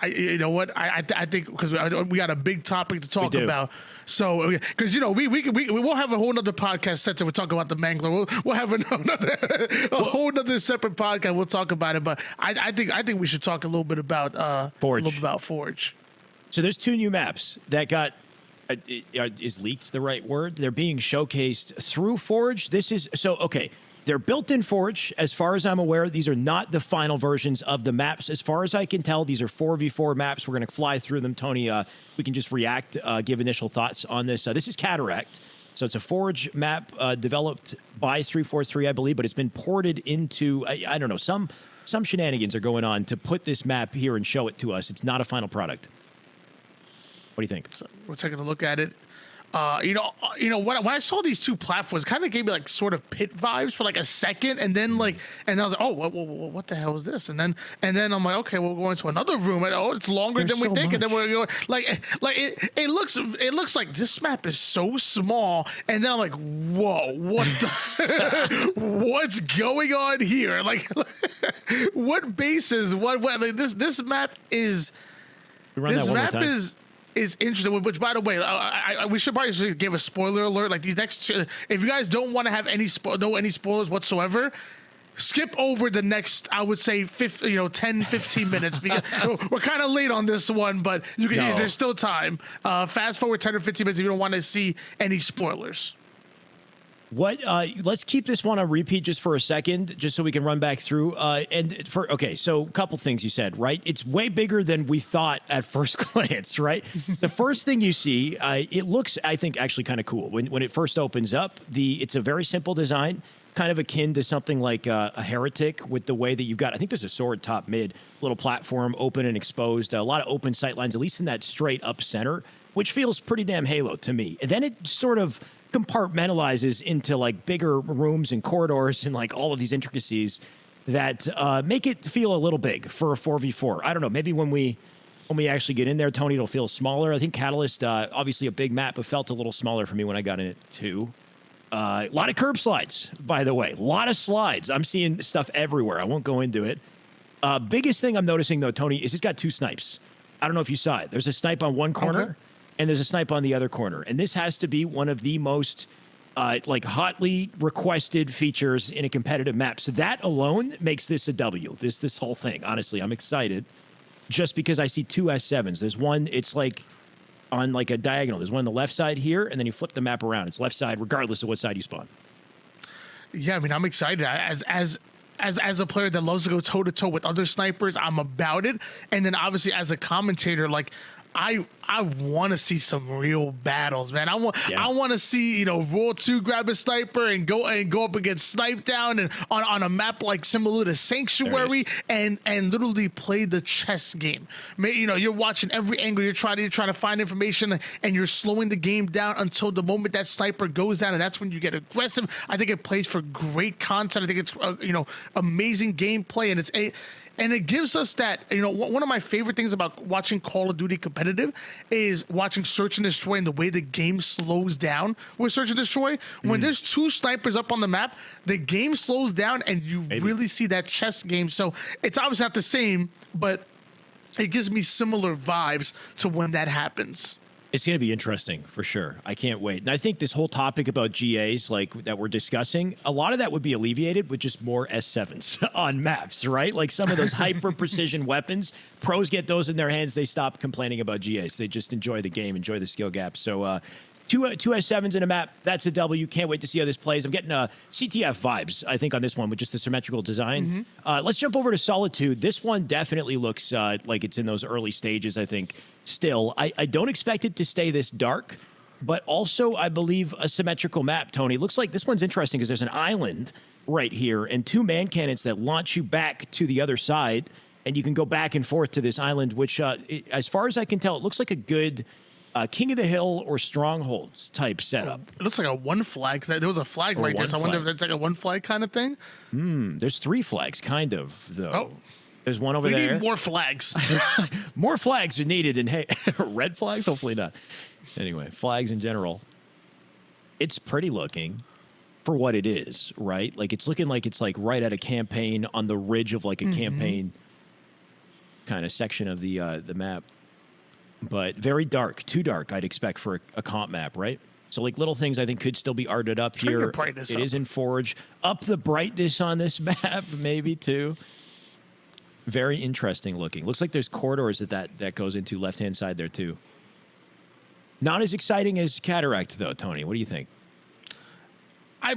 you know what? I think because we got a big topic to talk about. So because you know we will have a whole nother podcast set to we'll talk about the Mangler. We'll have whole nother separate podcast. We'll talk about it. But I think we should talk a little bit about Forge. A little bit about Forge. So there's 2 new maps that got. Is leaked the right word? They're being showcased through Forge. This is so okay. They're built in Forge. As far as I'm aware, these are not the final versions of the maps. As far as I can tell, these are 4v4 maps. We're going to fly through them. Tony, we can just react, give initial thoughts on this. This is Cataract. So it's a Forge map developed by 343, I believe, but it's been ported into, I don't know, some shenanigans are going on to put this map here and show it to us. It's not a final product. What do you think? So we're taking a look at it. When I saw these two platforms, kind of gave me like sort of pit vibes for like a second, and then I was like, oh, what the hell is this? And then I'm like, okay, we're going to another room, and oh, it's longer than we think, and then we're going it looks like this map is so small, and then I'm like, whoa, what's going on here? Like, what bases? What? Like, this map is. Is interesting. Which, by the way, we should probably give a spoiler alert. Like these next two, if you guys don't want to have any spoilers whatsoever, skip over the next, I would say 10, 15 minutes, because we're kind of late on this one, but you can there's still time. Fast forward 10 or 15 minutes if you don't want to see any spoilers. Let's keep this one on repeat just for a second, just so we can run back through. So a couple things you said, right? It's way bigger than we thought at first glance, right? The first thing you see, it looks, I think, actually kind of cool. When it first opens up, it's a very simple design, kind of akin to something like a Heretic, with the way that you've got, I think there's a sword top mid, little platform, open and exposed, a lot of open sight lines, at least in that straight up center, which feels pretty damn Halo to me. And then it sort of compartmentalizes into like bigger rooms and corridors and like all of these intricacies that make it feel a little big for a 4v4. I don't know, maybe when we actually get in there, Tony, it'll feel smaller. I think Catalyst, obviously a big map, but felt a little smaller for me when I got in it too. A lot of curb slides, by the way, a lot of slides. I'm seeing stuff everywhere. I won't go into it. Biggest thing I'm noticing though, Tony, is it's got two snipes. I don't know if you saw it. There's a snipe on one corner. Okay. And there's a snipe on the other corner. And this has to be one of the most hotly requested features in a competitive map. So that alone makes this a W, this whole thing. Honestly, I'm excited just because I see two S7s. There's one, it's like on like a diagonal. There's one on the left side here, and then you flip the map around. It's left side regardless of what side you spawn. Yeah, I mean, I'm excited. As a player that loves to go toe-to-toe with other snipers, I'm about it. And then obviously as a commentator, like, I want to see some real battles, man. I want to see, Rule 2 grab a sniper and go up against Snipe Down and on a map like similar to Sanctuary and literally play the chess game. You're watching every angle, you're trying to find information, and you're slowing the game down until the moment that sniper goes down, and that's when you get aggressive. I think it plays for great content. I think it's amazing gameplay, and it gives us that, one of my favorite things about watching Call of Duty competitive is watching Search and Destroy and the way the game slows down with Search and Destroy. When there's two snipers up on the map, the game slows down and you really see that chess game. So it's obviously not the same, but it gives me similar vibes to when that happens. It's going to be interesting for sure. I can't wait. And I think this whole topic about GAs like that we're discussing, a lot of that would be alleviated with just more S7s on maps, right? Like some of those hyper precision weapons, pros get those in their hands. They stop complaining about GAs. They just enjoy the game, enjoy the skill gap. So two S7s in a map, that's a W. Can't wait to see how this plays. I'm getting CTF vibes, I think, on this one with just the symmetrical design. Let's jump over to Solitude. This one definitely looks like it's in those early stages, I think. Still, I don't expect it to stay this dark, but also I believe a symmetrical map, Tony. Looks like this one's interesting because there's an island right here and two man cannons that launch you back to the other side, and you can go back and forth to this island, which, as far as I can tell, it looks like a good King of the Hill or Strongholds type setup. It looks like a one flag. There was a flag right there, so I wonder if it's like a one flag kind of thing. There's three flags, kind of, though. Oh. There's one over there. We need more flags. More flags are needed, and red flags? Hopefully not. Anyway, flags in general. It's pretty looking for what it is, right? Like it's looking like it's like right at a campaign on the ridge of like a campaign kind of section of the map. But very dark, too dark, I'd expect for a comp map, right? So like little things I think could still be arted up here. It is in Forge. Up the brightness on this map, maybe too. Very interesting looking. Looks like there's corridors that goes into left-hand side there too. Not as exciting as Cataract though, Tony. What do you think?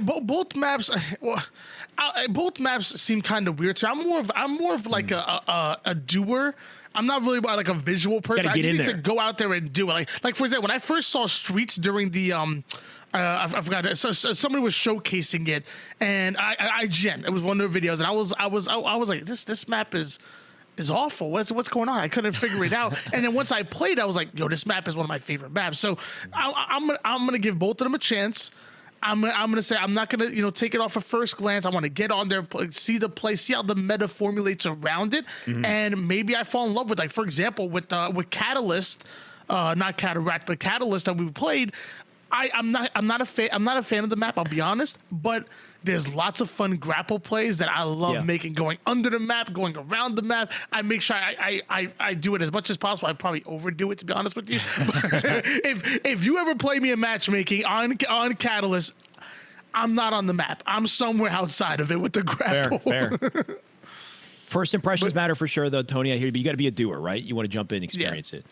Both maps. Well, both maps seem kind of weird. So I'm more of like a doer. I'm not really about like a visual person. I just need to go out there and do it. Like for example, when I first saw Streets during the I forgot. So somebody was showcasing it, and IGN. It was one of their videos, and I was like, this map is is awful. What's going on? I couldn't figure it out. And then once I played, I was like, yo, this map is one of my favorite maps. So I'm gonna give both of them a chance. I'm gonna say I'm not gonna take it off at first glance. I want to get on there, see the play, see how the meta formulates around it, and maybe I fall in love with, like, for example, with Catalyst, not Cataract, but Catalyst that we played. I'm not a fan of the map, I'll be honest, but there's lots of fun grapple plays that I love making, going under the map, going around the map. I make sure I do it as much as possible. I probably overdo it, to be honest with you. if you ever play me in matchmaking on Catalyst, I'm not on the map. I'm somewhere outside of it with the grapple. Fair. First impressions matter for sure, though, Tony. I hear you, but you got to be a doer, right? You want to jump in, experience it.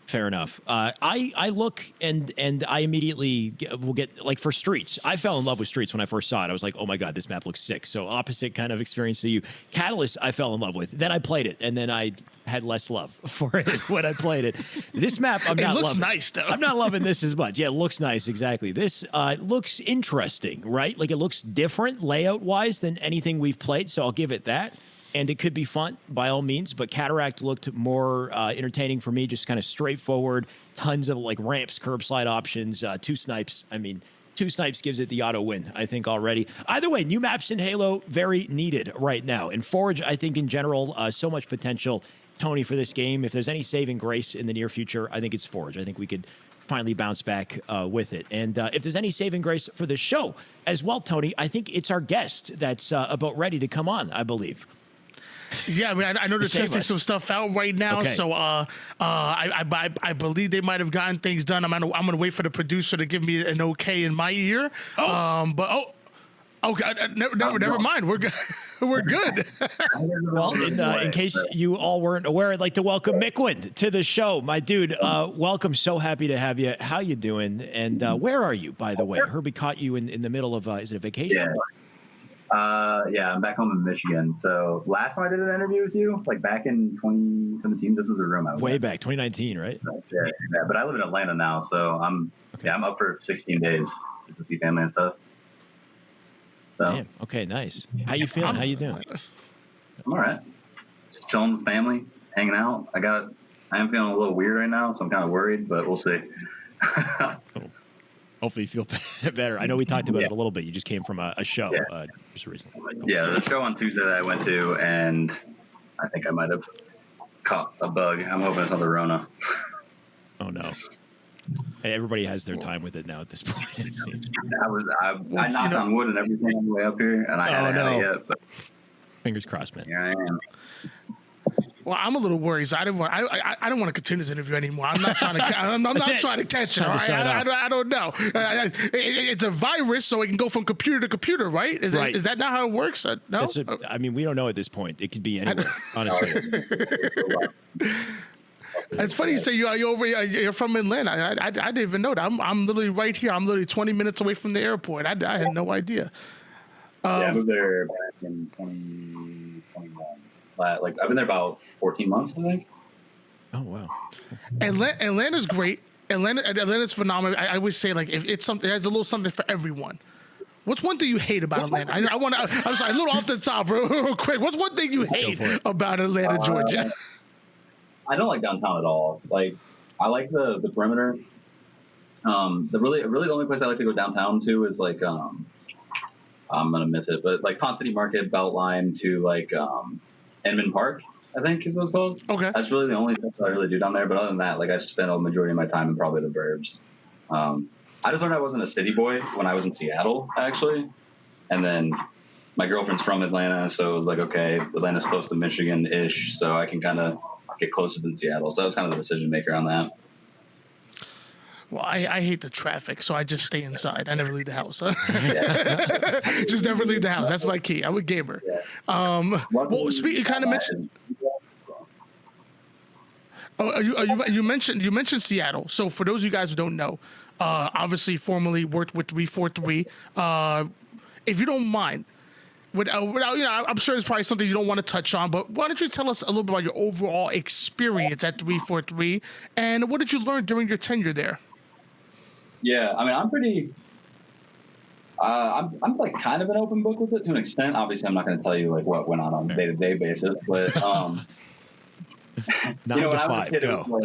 Fair enough. I look and I immediately will get, like, for Streets. I fell in love with Streets when I first saw it. I was like, oh my God, this map looks sick. So opposite kind of experience to you. Catalyst, I fell in love with. Then I played it, and then I had less love for it when I played it. This map, I'm not loving. It looks nice, though. I'm not loving this as much. Yeah, it looks nice, exactly. This looks interesting, right? Like, it looks different layout-wise than anything we've played, so I'll give it that. And it could be fun, by all means, but Cataract looked more entertaining for me, just kind of straightforward, tons of, like, ramps, curb slide options, 2 snipes. I mean, 2 snipes gives it the auto win, I think, already. Either way, new maps in Halo, very needed right now. And Forge, I think, in general, so much potential, Tony, for this game. If there's any saving grace in the near future, I think it's Forge. I think we could finally bounce back with it. And if there's any saving grace for the show as well, Tony, I think it's our guest that's about ready to come on, I believe. Yeah, I mean, I know they're testing some stuff out right now, so I believe they might have gotten things done. I'm gonna wait for the producer to give me an okay in my ear. Never mind. We're good. We're good. Well, in case you all weren't aware, I'd like to welcome Mikwen to the show. My dude, welcome. So happy to have you. How you doing? And where are you, by the way? Herbie caught you in the middle of, is it a vacation? Yeah. I'm back home in Michigan. So last time I did an interview with you, like back in 2017, this was the room I was way in. back, 2019, right? Yeah, but I live in Atlanta now, so I'm up for 16 days just to see family and stuff. So damn. Okay, nice. How you feeling? How you doing? I'm all right. Just chilling with family, hanging out. I am feeling a little weird right now, so I'm kind of worried, but we'll see. Cool. Hopefully you feel better. I know we talked about it a little bit. You just came from a show just recently. Cool. Yeah, the show on Tuesday that I went to, and I think I might have caught a bug. I'm hoping it's not the Rona. Oh, no. Hey, everybody has their time with it now at this point. I knocked on wood and everything on the way up here, and I haven't had it yet. But fingers crossed, man. Here I am. Well, I'm a little worried. So I don't want to continue this interview anymore. I'm not trying to. I'm not trying to catch it. I don't know. It's a virus, so it can go from computer to computer, right? Is that not how it works? No. I mean, we don't know at this point. It could be anywhere, honestly. It's funny you say you're from Atlanta. I didn't even know that. I'm literally right here. I'm literally 20 minutes away from the airport. I had no idea. I moved there back in 2021. Like I've been there about 14 months, I think. Oh wow. Atlanta's great. Atlanta's phenomenal. I always say, like, if it's something, there's a little something for everyone. What's one thing you hate about Atlanta? I'm sorry, a little off the top, real quick. What's one thing you hate about Atlanta, Georgia? I don't like downtown at all. Like, I like the perimeter. Really the only place I like to go downtown to is like I'm gonna miss it, but like Pond City Market, Beltline to like Inman Park, I think is what it's called. Okay. That's really the only thing that I really do down there. But other than that, like, I spend a majority of my time in probably the burbs. I just learned I wasn't a city boy when I was in Seattle, actually. And then my girlfriend's from Atlanta, so it was like, okay, Atlanta's close to Michigan-ish, so I can kind of get closer than Seattle. So that was kind of the decision maker on that. Well, I hate the traffic, so I just stay inside. I never leave the house. Just never leave the house. That's my key. I'm a gamer. Well, you kind of mentioned. Oh, you mentioned Seattle. So for those of you guys who don't know, obviously formerly worked with 343. If you don't mind, without I'm sure it's probably something you don't want to touch on, but why don't you tell us a little bit about your overall experience at 343 and what did you learn during your tenure there? Yeah, I mean, I'm pretty. I'm like kind of an open book with it to an extent. Obviously, I'm not going to tell you like what went on a day-to-day basis, but 9 to when I was a 5, kid, it go. was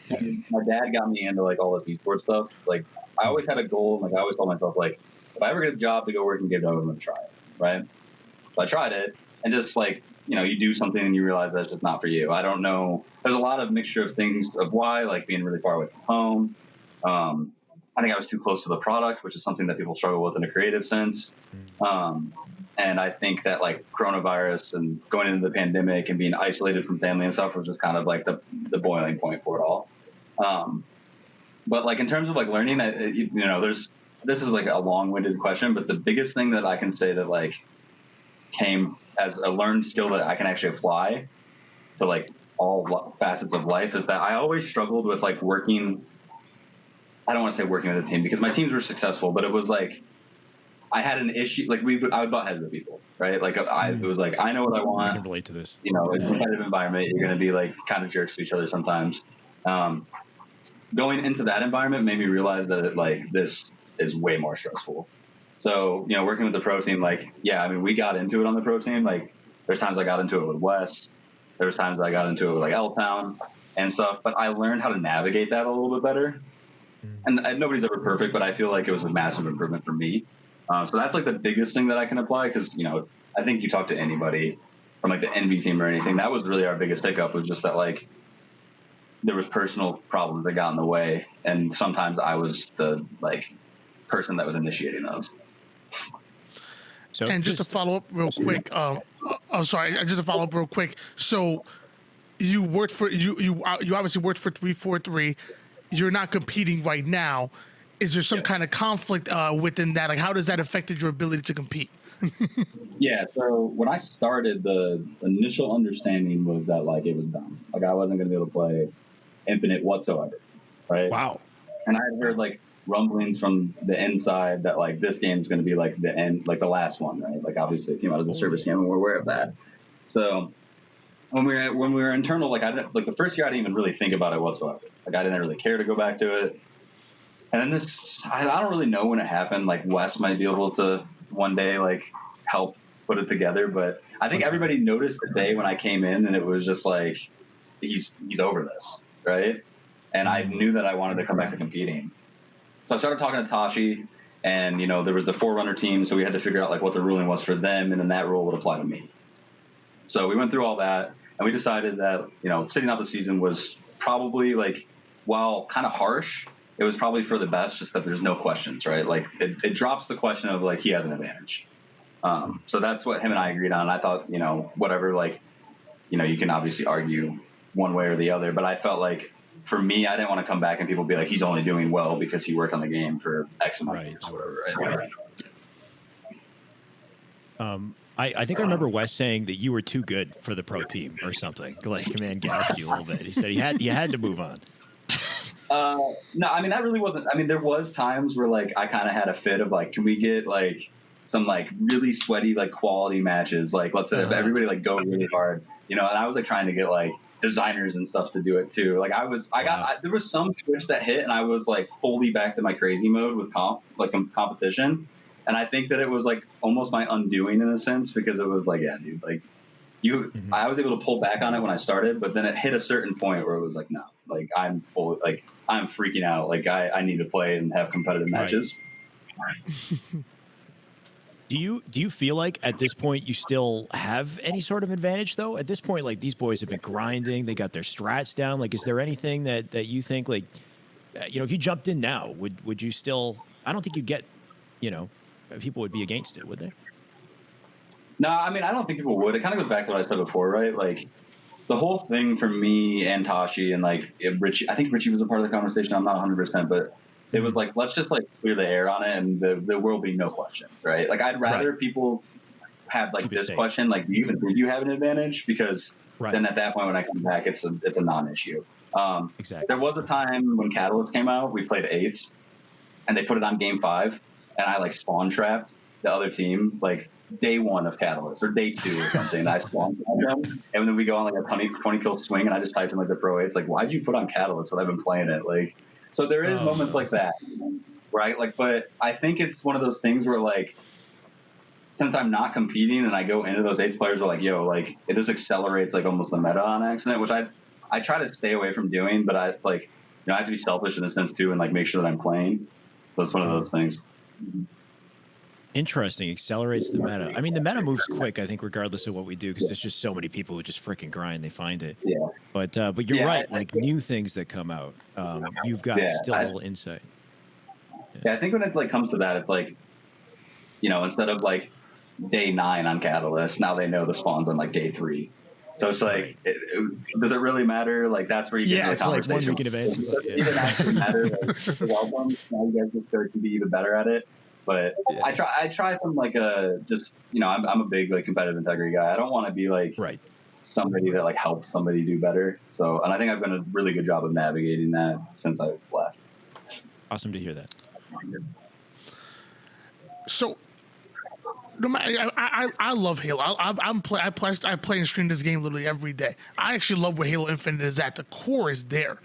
like, my dad got me into like all this esports stuff. Like I always had a goal. Like I always told myself, like if I ever get a job to go work and get done, I'm gonna try it, right? So I tried it, and just like you do something and you realize that's just not for you. I don't know. There's a lot of mixture of things of why, like being really far away from home. I think I was too close to the product, which is something that people struggle with in a creative sense. And I think that like coronavirus and going into the pandemic and being isolated from family and stuff was just kind of like the boiling point for it all. But like in terms of like learning, this is like a long-winded question, but the biggest thing that I can say that like came as a learned skill that I can actually apply to like all facets of life is that I always struggled with like working. I don't want to say working with a team because my teams were successful, but it was like I had an issue. Like I would butt heads with people, right? Like it was like I know what I want. I can relate to this. In a competitive environment, you're going to be like kind of jerks to each other sometimes. Going into that environment made me realize that like this is way more stressful. So working with the pro team, like we got into it on the pro team. Like there's times I got into it with Wes. There was times I got into it with like L-Town and stuff. But I learned how to navigate that a little bit better. And nobody's ever perfect, but I feel like it was a massive improvement for me. So that's like the biggest thing that I can apply because, I think you talk to anybody from like the NV team or anything, that was really our biggest hiccup was just that like there was personal problems that got in the way. And sometimes I was the like person that was initiating those. So, and just to follow up real quick, just to follow up real quick. So you worked for, you obviously worked for 343. You're not competing right now. Is there some kind of conflict within that? Like, how does that affected your ability to compete? Yeah. So when I started, the initial understanding was that like it was done. Like I wasn't going to be able to play Infinite whatsoever. Right. Wow. And I had heard like rumblings from the inside that like this game is going to be like the end, like the last one. Right. Like obviously it came out as a service game and we're aware of that. So when we were internal, like the first year I didn't even really think about it whatsoever. Like I didn't really care to go back to it. And then I don't really know when it happened. Like Wes might be able to one day like help put it together, but I think everybody noticed the day when I came in, and it was just like he's over this, right? And I knew that I wanted to come back to competing, so I started talking to Tashi, and there was the Forerunner team, so we had to figure out like what the ruling was for them, and then that rule would apply to me. So we went through all that, and we decided that sitting out the season was probably like, while kind of harsh, it was probably for the best, just that there's no questions, right? Like it drops the question of like he has an advantage. So that's what him and I agreed on. I thought, whatever, like, you can obviously argue one way or the other, but I felt like for me, I didn't want to come back and people be like, he's only doing well because he worked on the game for X amount of years or whatever. Right? I think I remember Wes saying that you were too good for the pro team or something. Like, man, gassed you a little bit. He said you had to move on. No, I mean, that really wasn't, I mean, there was times where like, I kind of had a fit of like, can we get like some like really sweaty, like quality matches? Like, let's say if everybody like go really hard, and I was like trying to get like designers and stuff to do it too. Like there was some switch that hit and I was like fully back to my crazy mode with competition. And I think that it was like almost my undoing in a sense, because it was like, yeah, dude, like I was able to pull back on it when I started, but then it hit a certain point where it was like, no, like I'm freaking out. Like I need to play and have competitive matches. Right. Do you feel like at this point you still have any sort of advantage though? At this point, like these boys have been grinding, they got their strats down. Like, is there anything that you think like, if you jumped in now, would you still? I don't think you'd get, people would be against it, would they? No, I mean, I don't think people would. It kind of goes back to what I said before, right? Like the whole thing for me and Tashi and like Richie, I think Richie was a part of the conversation. I'm not 100%, but it was like, let's just like clear the air on it and there will be no questions, right? Like I'd rather people have like this question, like, did you have an advantage? Because then at that point when I come back, it's a non-issue. Exactly. There was a time when Catalyst came out, we played 8s and they put it on game 5 and I like spawn trapped the other team like day 1 of Catalyst or day 2 or something. And I spawn trapped them and then we go on like a 20 kill swing and I just typed in like the pro 8s, like, why'd you put on Catalyst when I've been playing it? Like, so there is moments like that, right? Like, but I think it's one of those things where like since I'm not competing and I go into those 8 players are like, yo, like it just accelerates like almost the meta on accident, which I try to stay away from doing, but it's like, you know, I have to be selfish in a sense too and like make sure that I'm playing. So it's one of those things. Interesting. Accelerates the meta. I mean, the meta moves quick, I think, regardless of what we do, because there's just so many people who just freaking grind. They find it. Yeah. But you're right. Like new things that come out, you've got still a little insight. Yeah, I think when it like comes to that, it's like, you know, instead of like day 9 on Catalyst, now they know the spawns on like day 3. So it's like, does it really matter? Like that's where you get it's the like conversation. 1 week in advance. It doesn't actually matter. Like, welcome. Now you guys just start to be even better at it. But I try from like just, you know, I'm a big like competitive integrity guy. I don't want to be like somebody that like helps somebody do better. So, and I think I've done a really good job of navigating that since I've left. Awesome to hear that. So, no matter, I love Halo. I play and stream this game literally every day. I actually love where Halo Infinite is at. The core is there.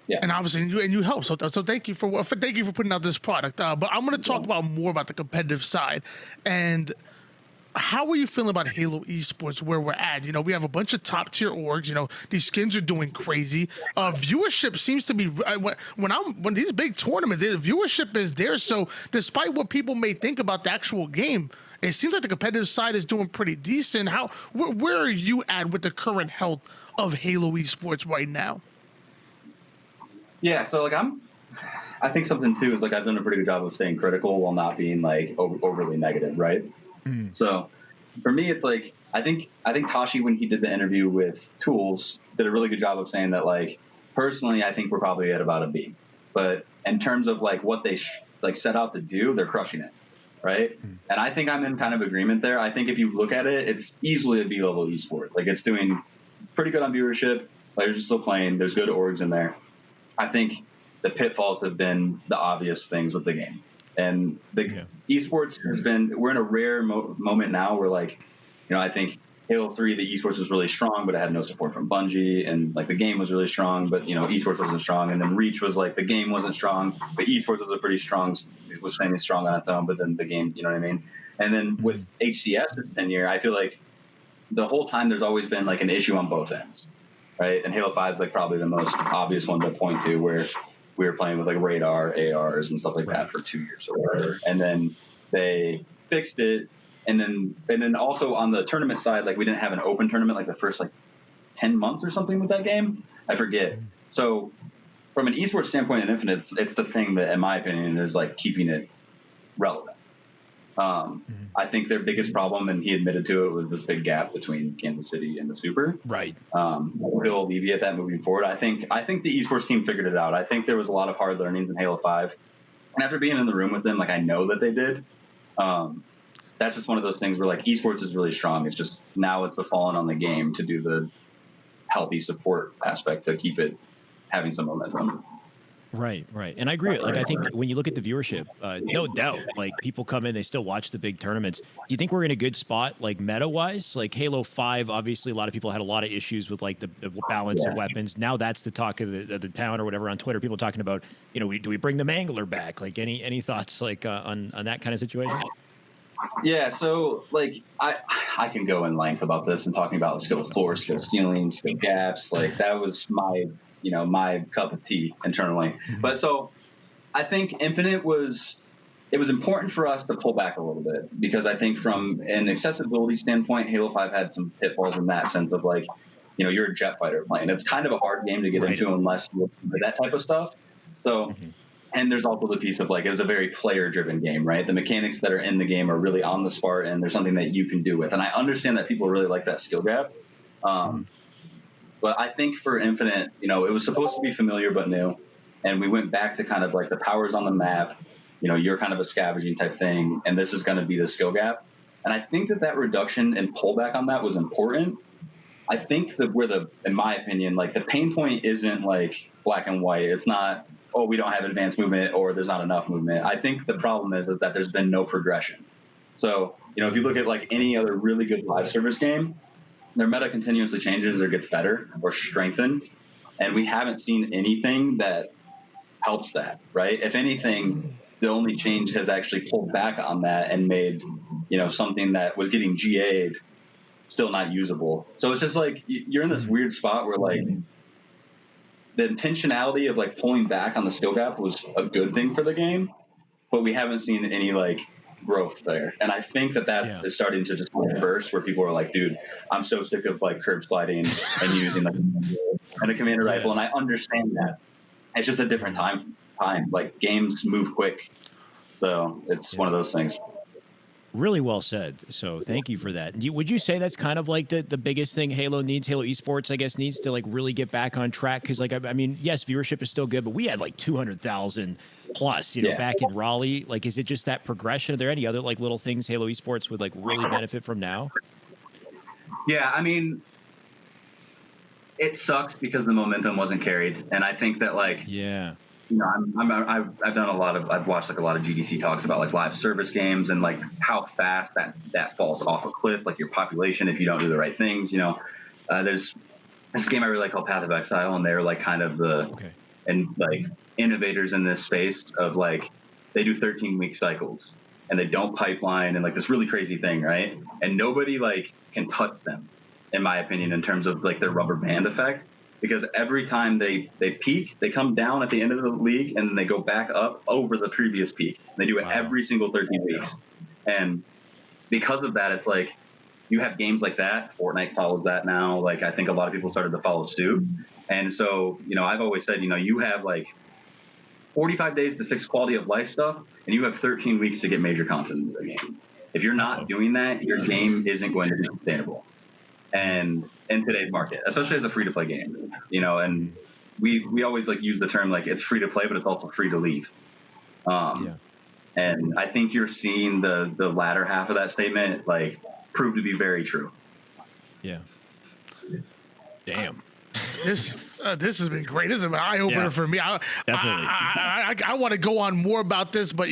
Yeah. And obviously, you help. So thank you for putting out this product. But I'm going to talk more about the competitive side. And how are you feeling about Halo Esports where we're at? You know, we have a bunch of top tier orgs. You know, these skins are doing crazy. Viewership seems to be when these big tournaments, the viewership is there. So despite what people may think about the actual game, it seems like the competitive side is doing pretty decent. Where are you at with the current health of Halo Esports right now? Yeah, so like I think something too is like I've done a pretty good job of staying critical while not being like overly negative, right? So for me, it's like I think Tashi, when he did the interview with Tools, did a really good job of saying that like personally I think we're probably at about a B, but in terms of like what they like set out to do, they're crushing it, right? And I think I'm in kind of agreement there. I think if you look at it, it's easily a B level esport. Like it's doing pretty good on viewership. Players are still playing. There's good orgs in there. I think the pitfalls have been the obvious things with the game. And the esports has been, we're in a rare moment now where like, you know, I think Halo 3, the esports was really strong, but it had no support from Bungie. And like the game was really strong, but you know, esports wasn't strong. And then Reach was like, the game wasn't strong, but esports was a pretty strong, it was semi strong on its own, but then the game, you know what I mean? And then with HCS's tenure, I feel like the whole time there's always been like an issue on both ends, right? And Halo 5 is like probably the most obvious one to point to where we were playing with like radar, ARs and stuff like that for 2 years or whatever. And then they fixed it. And then also on the tournament side, like we didn't have an open tournament like the first like 10 months or something with that game. I forget. So from an esports standpoint in Infinite, it's the thing that, in my opinion, is like keeping it relevant. I think their biggest problem, and he admitted to it, was this big gap between Kansas City and the Super. Right. He'll alleviate that moving forward. I think the esports team figured it out. I think there was a lot of hard learnings in Halo 5. And after being in the room with them, like I know that they did. That's just one of those things where like esports is really strong. It's just now it's fallen on the game to do the healthy support aspect to keep it having some momentum. Right. And I agree. Like, I think when you look at the viewership, no doubt, like people come in, they still watch the big tournaments. Do you think we're in a good spot, like meta wise? Like Halo 5, obviously a lot of people had a lot of issues with like the balance of weapons. Now that's the talk of the town or whatever on Twitter. People talking about, you know, do we bring the Mangler back? Like any thoughts like on that kind of situation? Yeah, so like I can go in length about this and talking about skill floor, skill ceilings, skill gaps. Like that was my cup of tea internally. But so I think Infinite was important for us to pull back a little bit because I think from an accessibility standpoint, Halo 5 had some pitfalls in that sense of like, you know, you're a jet fighter playing. It's kind of a hard game to get into unless you do that type of stuff. So and there's also the piece of like, it was a very player-driven game, right? The mechanics that are in the game are really on the Spartan. There's something that you can do with. And I understand that people really like that skill gap. But I think for Infinite, you know, it was supposed to be familiar but new. And we went back to kind of like the powers on the map. You know, you're kind of a scavenging type thing. And this is going to be the skill gap. And I think that reduction and pullback on that was important. I think that in my opinion, like the pain point isn't like black and white. It's not, oh, we don't have advanced movement or there's not enough movement. I think the problem is that there's been no progression. So, you know, if you look at like any other really good live service game, their meta continuously changes or gets better or strengthened. And we haven't seen anything that helps that, right? If anything, the only change has actually pulled back on that and made, something that was getting GA'd still not usable. So it's just like you're in this weird spot where like the intentionality of like pulling back on the skill gap was a good thing for the game, but we haven't seen any like growth there. And I think that is starting to just burst where people are like, dude, I'm so sick of like curb sliding and using like a commander rifle. And I understand that. It's just a different time. Like games move quick. So it's one of those things. Really well said. So thank you for that. Would you say that's kind of like the biggest thing Halo Esports, I guess, needs to like really get back on track? Because like, I mean, yes, viewership is still good, but we had like 200,000 plus, back in Raleigh. Like, is it just that progression? Are there any other like little things Halo Esports would like really benefit from now? Yeah, I mean, it sucks because the momentum wasn't carried. And I think that like, I've done I've watched like a lot of GDC talks about like live service games and like how fast that falls off a cliff, like your population, if you don't do the right things, there's this game I really like called Path of Exile, and they're like kind of and like innovators in this space of like, they do 13-week cycles and they don't pipeline and like this really crazy thing. Right. And nobody like can touch them, in my opinion, in terms of like their rubber band effect. Because every time they peak, they come down at the end of the league and then they go back up over the previous peak. They do it every single 13 weeks. And because of that, it's like you have games like that. Fortnite follows that now. Like I think a lot of people started to follow suit. And so, I've always said, you have like 45 days to fix quality of life stuff, and you have 13 weeks to get major content in the game. If you're not doing that, your game isn't going to be sustainable. And in today's market, especially as a free-to-play game, and we always like use the term like it's free to play, but it's also free to leave. And I think you're seeing the latter half of that statement like prove to be very true. Yeah. Damn. This has been great. This is an eye opener for me. I want to go on more about this, but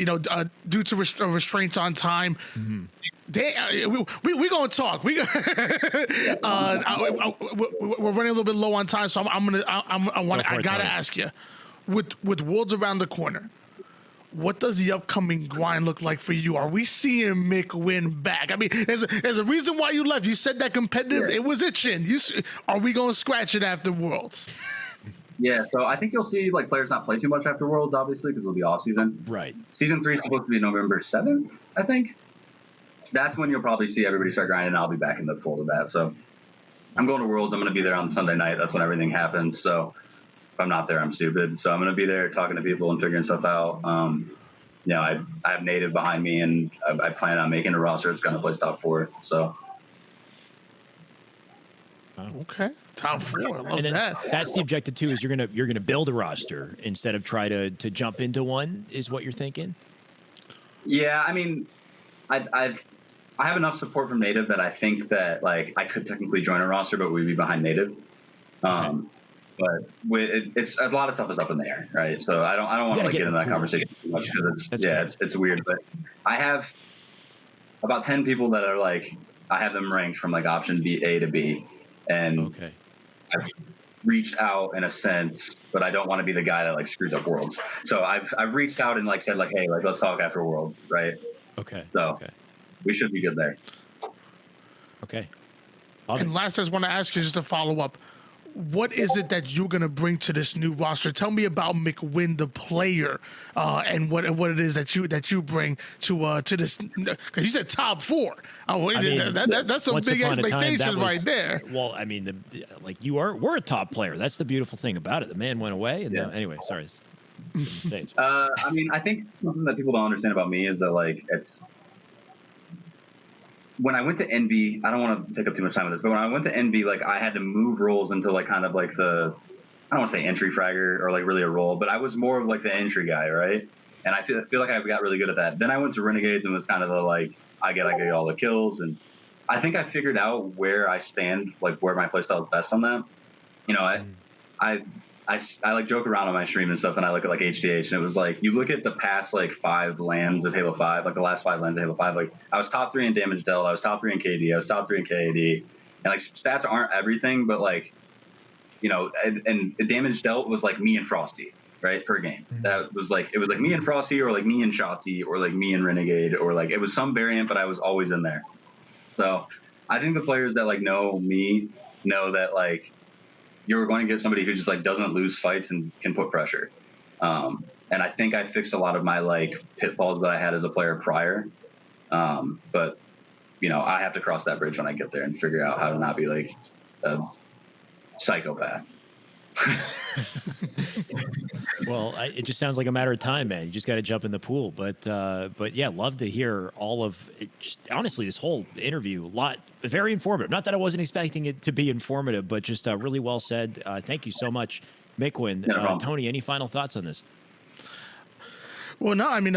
due to restraints on time. Mm-hmm. We're gonna talk. We're running a little bit low on time, so I gotta ask you, with Worlds around the corner, what does the upcoming grind look like for you? Are we seeing Mikwen back? I mean, there's a reason why you left. You said that competitive, it was itching. Are we gonna scratch it after Worlds? Yeah, so I think you'll see like players not play too much after Worlds, obviously, because it'll be off season. Right. Season 3 is supposed to be November 7th, I think. That's when you'll probably see everybody start grinding, and I'll be back in the fold of that. So I'm going to Worlds. I'm going to be there on Sunday night. That's when everything happens. So if I'm not there, I'm stupid. So I'm going to be there talking to people and figuring stuff out. I have Native behind me, and I plan on making a roster that's going to place top 4. So. Okay, top 4. I love that. That's the objective too. Is you're gonna build a roster instead of try to jump into one. Is what you're thinking? Yeah, I mean, I have enough support from Native that I think that like I could technically join a roster, but we'd be behind Native. But it's a lot of stuff is up in the air, right? So I don't want to get into that conversation too much because it's weird. But I have about 10 people that are like I have them ranked from like option A to B, and I've reached out in a sense, but I don't want to be the guy that like screws up Worlds. So I've reached out and like said like, hey, like let's talk after Worlds, right? So we should be good there. Okay. And last, I just want to ask you just to follow up. What is it that you're going to bring to this new roster? Tell me about Mikwen, the player, and what it is that you bring to this. Because you said top 4. That's some big expectations right there. Well, I mean, we're a top player. That's the beautiful thing about it. The man went away, and anyway, sorry. Stage. I mean, I think something that people don't understand about me is that like it's. When I went to NB, I don't want to take up too much time with this, but when I went to NB, like I had to move roles into like kind of like I don't want to say entry fragger or like really a role, but I was more of like the entry guy, right? And I feel like I got really good at that. Then I went to Renegades and was kind of the like I get all the kills, and I think I figured out where I stand, like where my playstyle is best on that. I like joke around on my stream and stuff, and I look at like HDH, and it was like you look at the past like 5 lands of Halo 5, like the last 5 lands of Halo 5. Like I was top 3 in damage dealt, I was top 3 in KD, I was top 3 in KAD, and like stats aren't everything, but like and damage dealt was like me and Frosty, right, per game. That was like, it was like me and Frosty, or like me and Shotzi, or like me and Renegade, or like it was some variant, but I was always in there. So I think the players that like know me know that like you're going to get somebody who just like doesn't lose fights and can put pressure. And I think I fixed a lot of my like pitfalls that I had as a player prior. But you know, I have to cross that bridge when I get there and figure out how to not be like a psychopath. Well, it just sounds like a matter of time, man. You just got to jump in the pool. But yeah, love to hear all of it. Just, honestly, this whole interview, very informative. Not that I wasn't expecting it to be informative, but just really well said. Thank you so much, Mikwen. No Tony, any final thoughts on this? Well, no, I mean,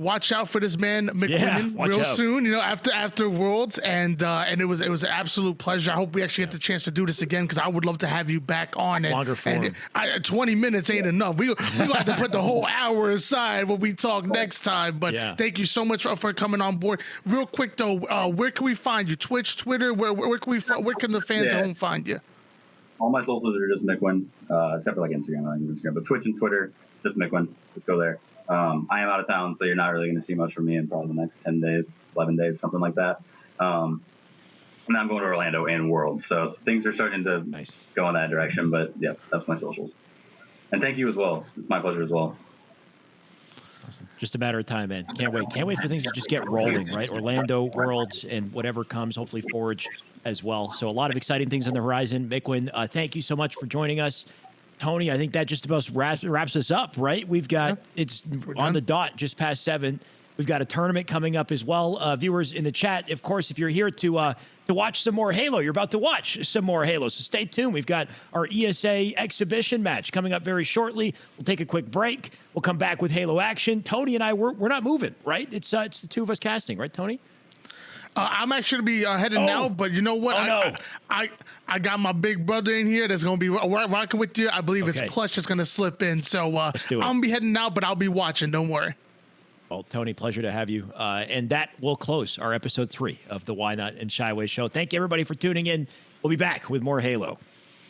watch out for this man McQuinn real soon. You know, after Worlds, and it was an absolute pleasure. I hope we actually get the chance to do this again, because I would love to have you back on. Longer form. And 20 minutes ain't enough. We gonna have to put the whole hour aside when we talk next time. But thank you so much for coming on board. Real quick though, where can we find you? Twitch, Twitter. Where can the fans at home find you? All my socials are just Mikwen, except for like Instagram. I don't use Instagram, but Twitch and Twitter, just Mikwen. Just go there. I am out of town, so you're not really going to see much from me in probably the next 10 days, 11 days, something like that. And I'm going to Orlando and World, so things are starting to go in that direction. But yeah, that's my socials. And thank you as well. It's my pleasure as well. Awesome. Just a matter of time, man. Can't wait. Can't wait for things to just get rolling, right? Orlando, Worlds, and whatever comes, hopefully Forge as well. So a lot of exciting things on the horizon. Mikwen, thank you so much for joining us. Tony, I think that just about wraps us up, right? We've got, it's on the dot, just past 7. We've got a tournament coming up as well. Viewers in the chat, of course, if you're here to watch some more Halo, you're about to watch some more Halo. So stay tuned. We've got our ESA exhibition match coming up very shortly. We'll take a quick break. We'll come back with Halo action. Tony and I, we're not moving, right? It's the two of us casting, right, Tony? I'm actually be heading now, but you know what? I got my big brother in here that's gonna be rocking with you. I believe it's Clutch that's gonna slip in. So I'm gonna be heading out, but I'll be watching. Don't worry. Well, Tony, pleasure to have you. And that will close our episode 3 of the YNOT and Shyway Show. Thank you, everybody, for tuning in. We'll be back with more Halo.